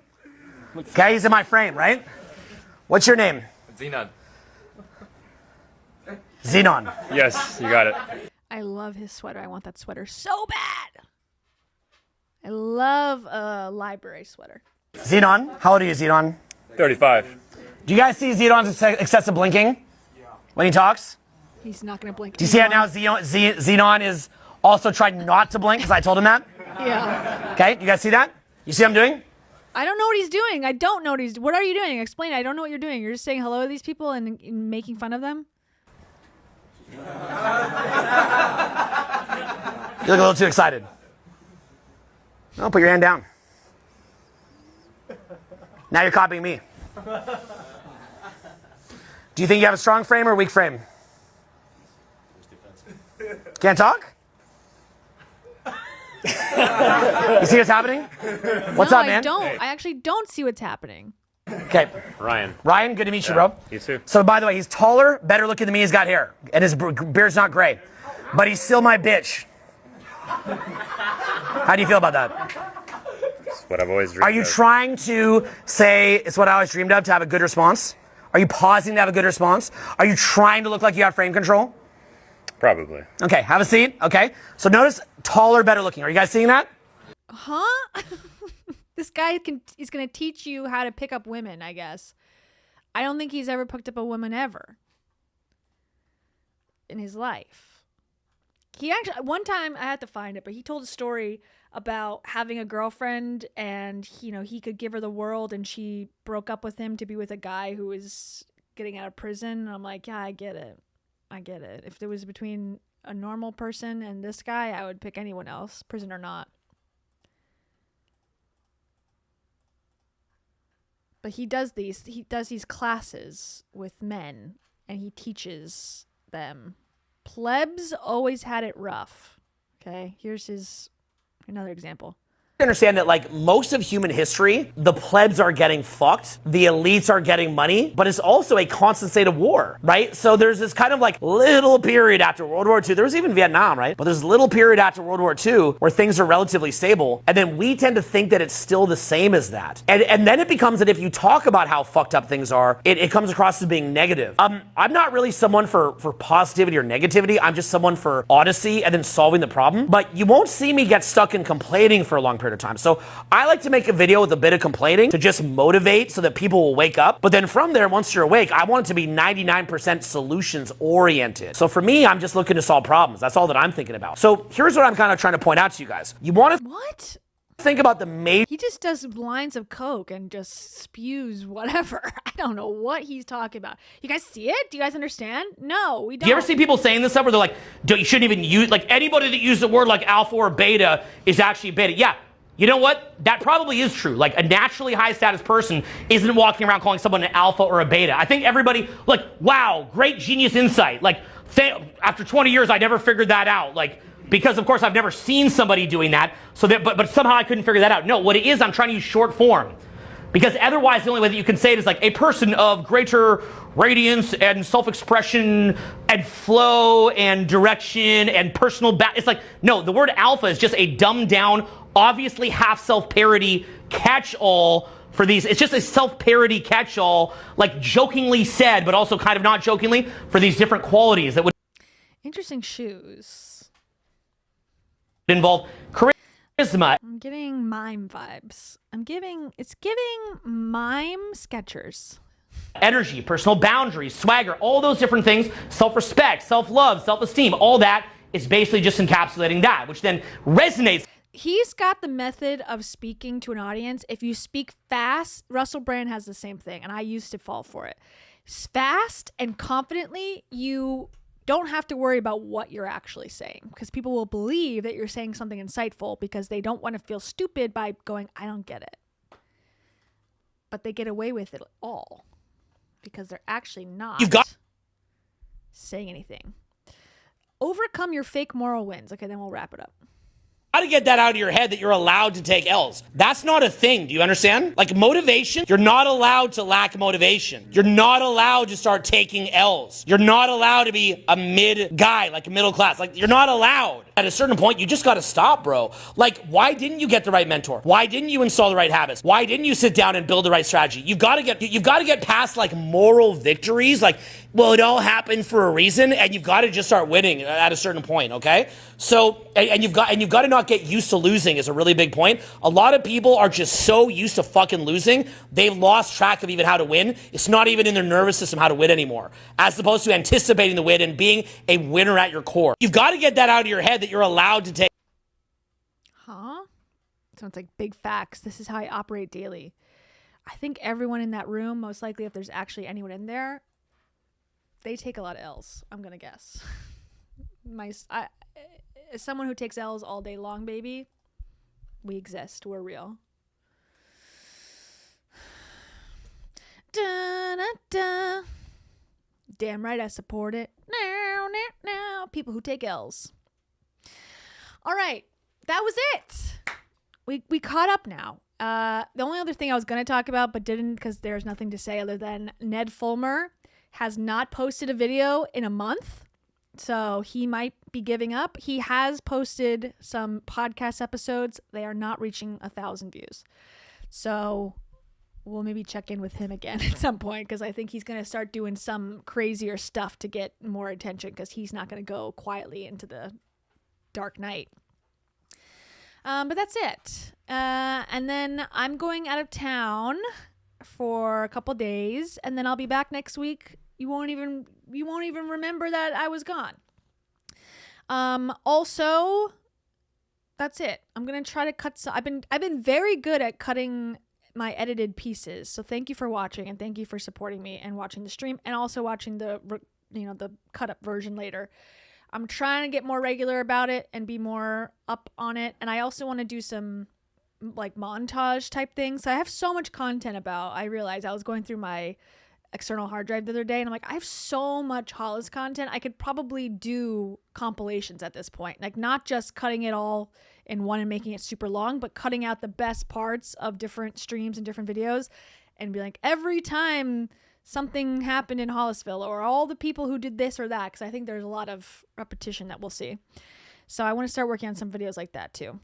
Okay, he's in my frame, right? What's your name? Xenon. Xenon. Yes, you got it. I love his sweater. I want that sweater so bad. I love a library sweater. Xenon. How old are you, Xenon? 35. Do you guys see Xenon's excessive blinking when he talks? He's not going to blink. Do you see how now Xenon is also trying not to blink because I told him that? Yeah. Okay, you guys see that? You see what I'm doing? I don't know what he's doing. I don't know what he's... What are you doing? Explain it. I don't know what you're doing. You're just saying hello to these people and making fun of them? You look a little too excited. No, put your hand down. Now you're copying me. Do you think you have a strong frame or a weak frame? Can't talk? You see what's happening? What's up, man? I don't. I actually don't see what's happening. Okay. Ryan. Ryan, good to meet you, bro. You too. So, by the way, he's taller, better looking than me. He's got hair, and his beard's not gray. But he's still my bitch. How do you feel about that? It's what I've always dreamed Are you of. trying to say it's what I always dreamed of, to have a good response? Are you pausing to have a good response? Are you trying to look like you have frame control? Probably. Okay, have a seat. Okay. So notice taller, better looking. Are you guys seeing that? Huh? This guy is going to teach you how to pick up women, I guess. I don't think he's ever picked up a woman ever in his life. He actually, one time, I had to find it, but he told a story about having a girlfriend and, you know, he could give her the world and she broke up with him to be with a guy who was getting out of prison. And I'm like, yeah, I get it. I get it. If it was between a normal person and this guy, I would pick anyone else, prison or not. But he does these classes with men and he teaches them. Plebs always had it rough. Okay, here's another example. Understand that, like, most of human history, the plebs are getting fucked, the elites are getting money, but it's also a constant state of war, right? So there's this kind of like little period after World War II. There was even Vietnam, right? But there's a little period after World War II where things are relatively stable, and then we tend to think that it's still the same as that. And then it becomes that if you talk about how fucked up things are, it comes across as being negative. I'm not really someone for positivity or negativity. I'm just someone for honesty and then solving the problem. But you won't see me get stuck in complaining for a long period of time. So I like to make a video with a bit of complaining to just motivate so that people will wake up. But then from there, once you're awake, I want it to be 99% solutions oriented. So for me, I'm just looking to solve problems. That's all that I'm thinking about. So here's what I'm kind of trying to point out to you guys. You want to think about the major... He just does lines of coke and just spews whatever. I don't know what he's talking about. You guys see it? Do you guys understand? No, we don't. Do you ever see people saying this stuff where they're like, you shouldn't even use... Like, anybody that uses the word like alpha or beta is actually beta. Yeah. You know what? That probably is true. Like, a naturally high status person isn't walking around calling someone an alpha or a beta. I think everybody, like, wow, great genius insight. Like, after 20 years, I never figured that out. Like, because of course I've never seen somebody doing that. So that, but somehow I couldn't figure that out. No, what it is, I'm trying to use short form. Because otherwise, the only way that you can say it is like a person of greater radiance and self-expression and flow and direction and personal it's like, no, the word alpha is just a dumbed down, obviously half self-parody catch-all for these. It's just a self-parody catch-all, like jokingly said, but also kind of not jokingly, for these different qualities that would Interesting shoes. involve charisma. I'm getting mime vibes. It's giving mime Skechers. Energy, personal boundaries, swagger, all those different things, self-respect, self-love, self-esteem, all that is basically just encapsulating that, which then resonates. He's got the method of speaking to an audience. If you speak fast, Russell Brand has the same thing, and I used to fall for it. Fast and confidently, you don't have to worry about what you're actually saying, because people will believe that you're saying something insightful because they don't want to feel stupid by going, I don't get it. But they get away with it all. because they're actually not You've got saying anything. Overcome your fake moral wins. Okay, then we'll wrap it up. to get that out of your head that you're allowed to take L's. That's not a thing. Do you understand? Like motivation, you're not allowed to lack motivation. You're not allowed to start taking L's. You're not allowed to be a mid guy, like a middle class. Like you're not allowed. At a certain point, you just got to stop, bro. Like, why didn't you get the right mentor? Why didn't you install the right habits? Why didn't you sit down and build the right strategy? You've got to get past like moral victories. Like, well, it all happened for a reason, and you've got to just start winning at a certain point, okay? So, and you've got to not get used to losing is a really big point. A lot of people are just so used to fucking losing, they've lost track of even how to win. It's not even in their nervous system how to win anymore, as opposed to anticipating the win and being a winner at your core. You've got to get that out of your head that you're allowed to take. Huh? Sounds like big facts. This is how I operate daily. I think everyone in that room, most likely if there's actually anyone in there, they take a lot of L's, I'm going to guess. As someone who takes L's all day long, baby, we exist. We're real. Da, da, da. Damn right I support it. Now. People who take L's. All right. That was it. We caught up now. The only other thing I was going to talk about but didn't because there's nothing to say other than Ned Fulmer has not posted a video in a month. So he might be giving up. He has posted some podcast episodes. They are not reaching 1,000 views. So we'll maybe check in with him again at some point because I think he's going to start doing some crazier stuff to get more attention because he's not going to go quietly into the dark night. But that's it. And then I'm going out of town for a couple days, and then I'll be back next week. You won't even remember that I was gone. Also, that's it. I'm gonna try to cut some. I've been very good at cutting my edited pieces. So thank you for watching, and thank you for supporting me and watching the stream, and also watching the cut up version later. I'm trying to get more regular about it and be more up on it, and I also want to do some like montage type things. So I have so much content about. I realized I was going through my external hard drive the other day and I'm like, I have so much Hollis content. I could probably do compilations at this point, like not just cutting it all in one and making it super long, but cutting out the best parts of different streams and different videos and be like, every time something happened in Hollisville or all the people who did this or that, because I think there's a lot of repetition that we'll see. So I want to start working on some videos like that too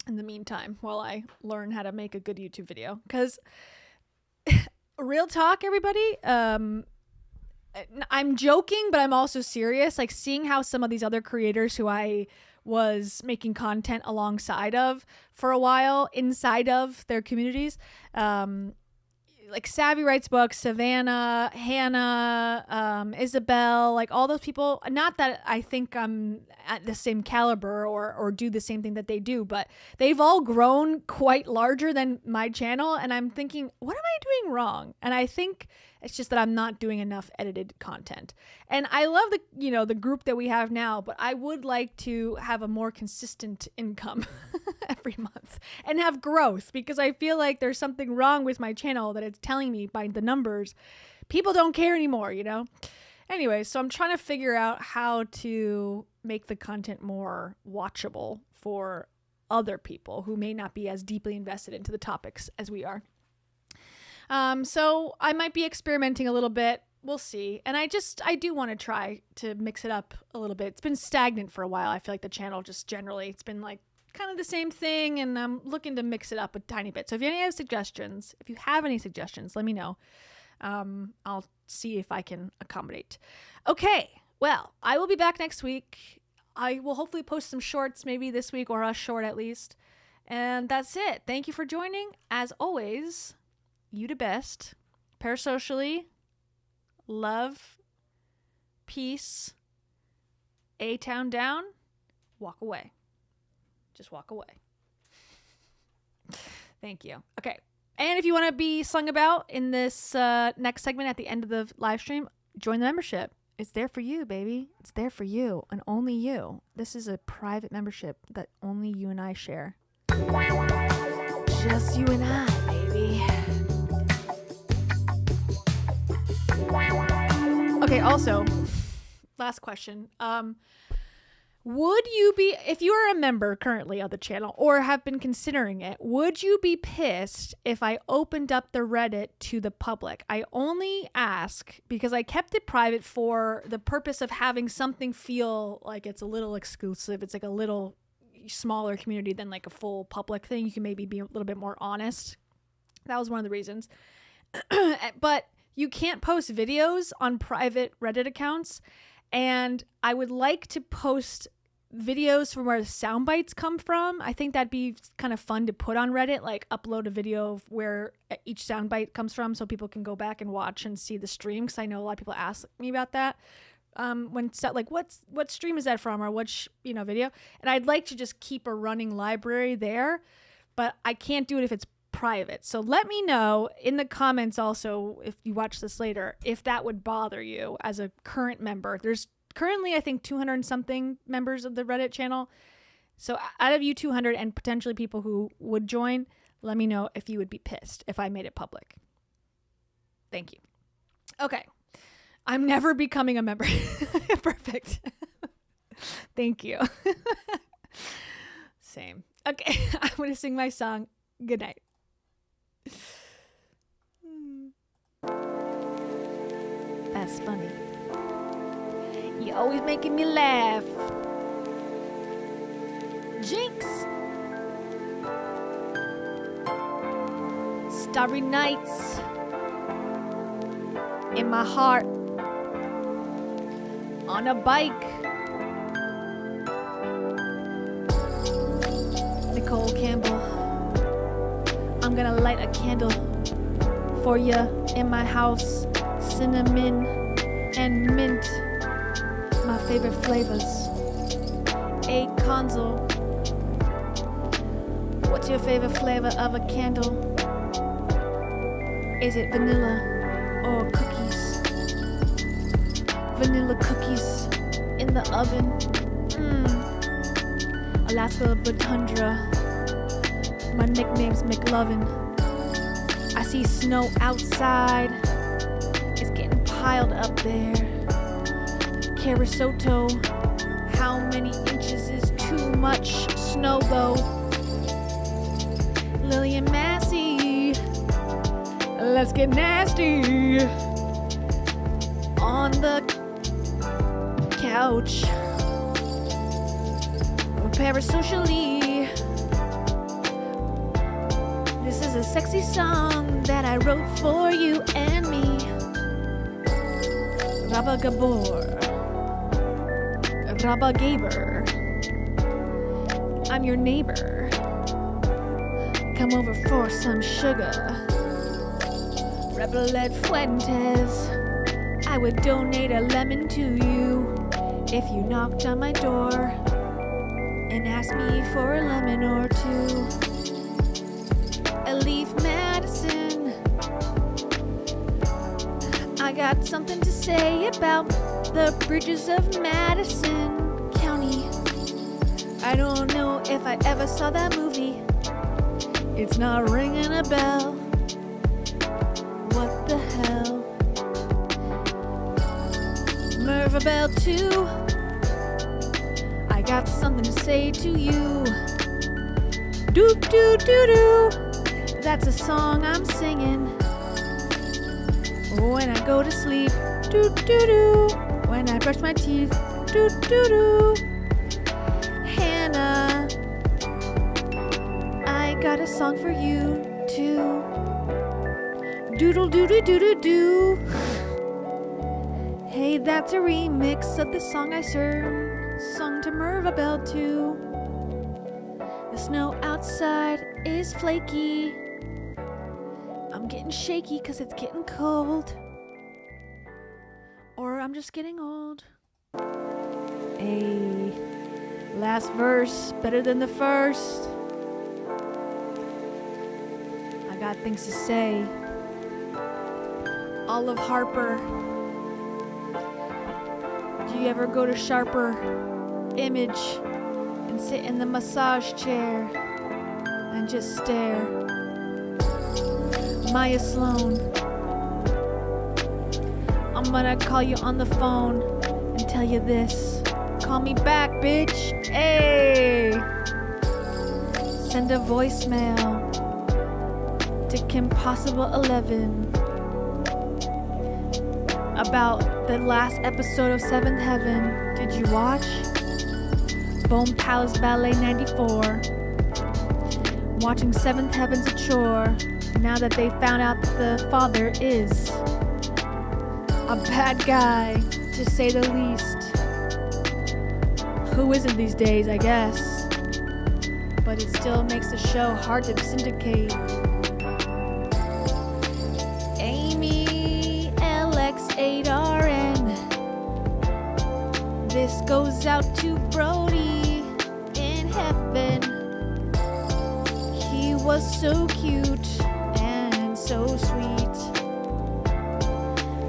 in the meantime while I learn how to make a good YouTube video, because real talk, everybody, I'm joking, but I'm also serious. Like seeing how some of these other creators who I was making content alongside of for a while inside of their communities, like Savvy Writes Books, Savannah, Hannah, Isabel, like all those people, not that I think I'm at the same caliber or do the same thing that they do, but they've all grown quite larger than my channel. And I'm thinking, what am I doing wrong? And I think it's just that I'm not doing enough edited content. And I love the group that we have now, but I would like to have a more consistent income every month and have growth, because I feel like there's something wrong with my channel that it's telling me by the numbers. People don't care anymore, Anyway, so I'm trying to figure out how to make the content more watchable for other people who may not be as deeply invested into the topics as we are. So I might be experimenting a little bit. We'll see. And I do want to try to mix it up a little bit. It's been stagnant for a while. I feel like the channel just generally, it's been like kind of the same thing, and I'm looking to mix it up a tiny bit. So if you have any suggestions, let me know. I'll see if I can accommodate. Okay. Well, I will be back next week. I will hopefully post some shorts maybe this week, or a short at least. And that's it. Thank you for joining. As always, you the best. Parasocially, love, peace, A-town down, walk away. Just walk away. Thank you. Okay. And if you want to be sung about in this next segment at the end of the live stream, join the membership. It's there for you, baby. It's there for you and only you. This is a private membership that only you and I share. Just you and I, baby. Okay, also, last question. Would you be, if you are a member currently of the channel or have been considering it, would you be pissed if I opened up the Reddit to the public? I only ask because I kept it private for the purpose of having something feel like it's a little exclusive. It's like a little smaller community than like a full public thing. You can maybe be a little bit more honest. That was one of the reasons. But you can't post videos on private Reddit accounts. And I would like to post videos from where the sound bites come from. I think that'd be kind of fun to put on Reddit, like upload a video of where each sound bite comes from so people can go back and watch and see the stream. Because I know a lot of people ask me about that. Like what stream is that from or what video? And I'd like to just keep a running library there, but I can't do it if it's private. So let me know in the comments also, if you watch this later, if that would bother you as a current member. There's currently, I think, 200 and something members of the Reddit channel. So out of you 200 and potentially people who would join, let me know if you would be pissed if I made it public. Thank you. Okay. I'm never becoming a member. Perfect. Thank you. Same. Okay. I'm going to sing my song. Good night. That's funny. You're always making me laugh. Jinx. Starry nights in my heart. On a bike. Nicole Campbell. I'm gonna light a candle for you in my house. Cinnamon and mint, my favorite flavors. A console. What's your favorite flavor of a candle? Is it vanilla or cookies? Vanilla cookies in the oven. Alaska Tundra. My nickname's McLovin. I see snow outside. It's getting piled up there. Carasoto. How many inches is too much snow though? Lillian Massey. Let's get nasty. On the couch. Parasocially. This is a sexy song that I wrote for you and me. Rabba Gabor. Rabba Gaber. I'm your neighbor. Come over for some sugar. Rebeled Fuentes. I would donate a lemon to you if you knocked on my door and asked me for a lemon or two. Leaf Madison. I got something to say about the bridges of Madison County. I don't know if I ever saw that movie. It's not ringing a bell. What the hell? Merva Bell 2. I got something to say to you. Doo doo doo doo. That's a song I'm singing when I go to sleep. Doo doo doo. When I brush my teeth. Doo doo doo. Hannah, I got a song for you too. Doodle doo doo doo doo doo. Hey, that's a remix of the song I sung to Merva Bell 2. The snow outside is flaky. I'm getting shaky because it's getting cold. Or I'm just getting old. Hey, last verse better than the first. I got things to say. Olive Harper. Do you ever go to Sharper Image and sit in the massage chair and just stare? Maya Sloan. I'm I'm gonna call you on the phone and tell you this. Call me back, bitch. Hey! Send a voicemail to Kim Possible 11 about the last episode of Seventh Heaven. Did you watch? Bone Pals Ballet 94. Watching Seventh Heaven's a chore now that they found out the father is a bad guy, to say the least. Who isn't these days, I guess? But it still makes the show hard to syndicate. Amy LX8RN. This goes out to Brody in heaven. He was so cute and so sweet.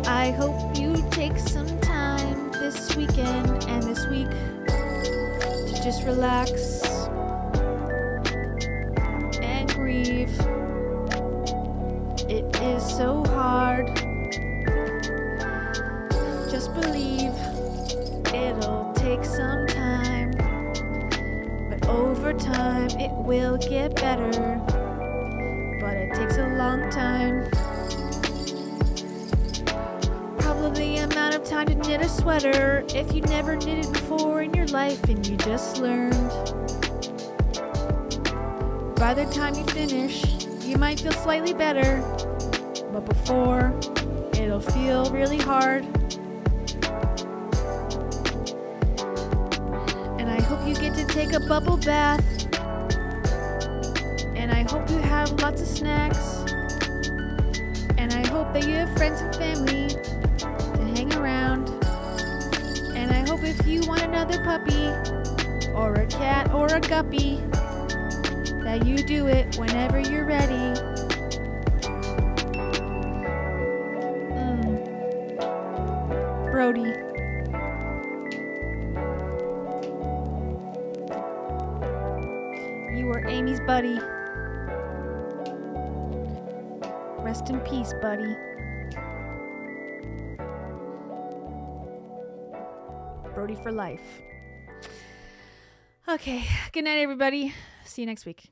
I hope you take some time this weekend and this week to just relax and grieve. It is so hard. Just believe it'll take some time, but over time it will get better. But it takes a long time. Probably the amount of time to knit a sweater if you never knitted before in your life and you just learned. By the time you finish, you might feel slightly better, but before, it'll feel really hard. And I hope you get to take a bubble bath. And I hope you have lots of snacks. And I hope that you have friends and family to hang around. And I hope if you want another puppy, or a cat, or a guppy, that you do it whenever you're ready. Brody. You were Amy's buddy. Rest in peace, buddy. Brody for life. Okay, good night, everybody. See you next week.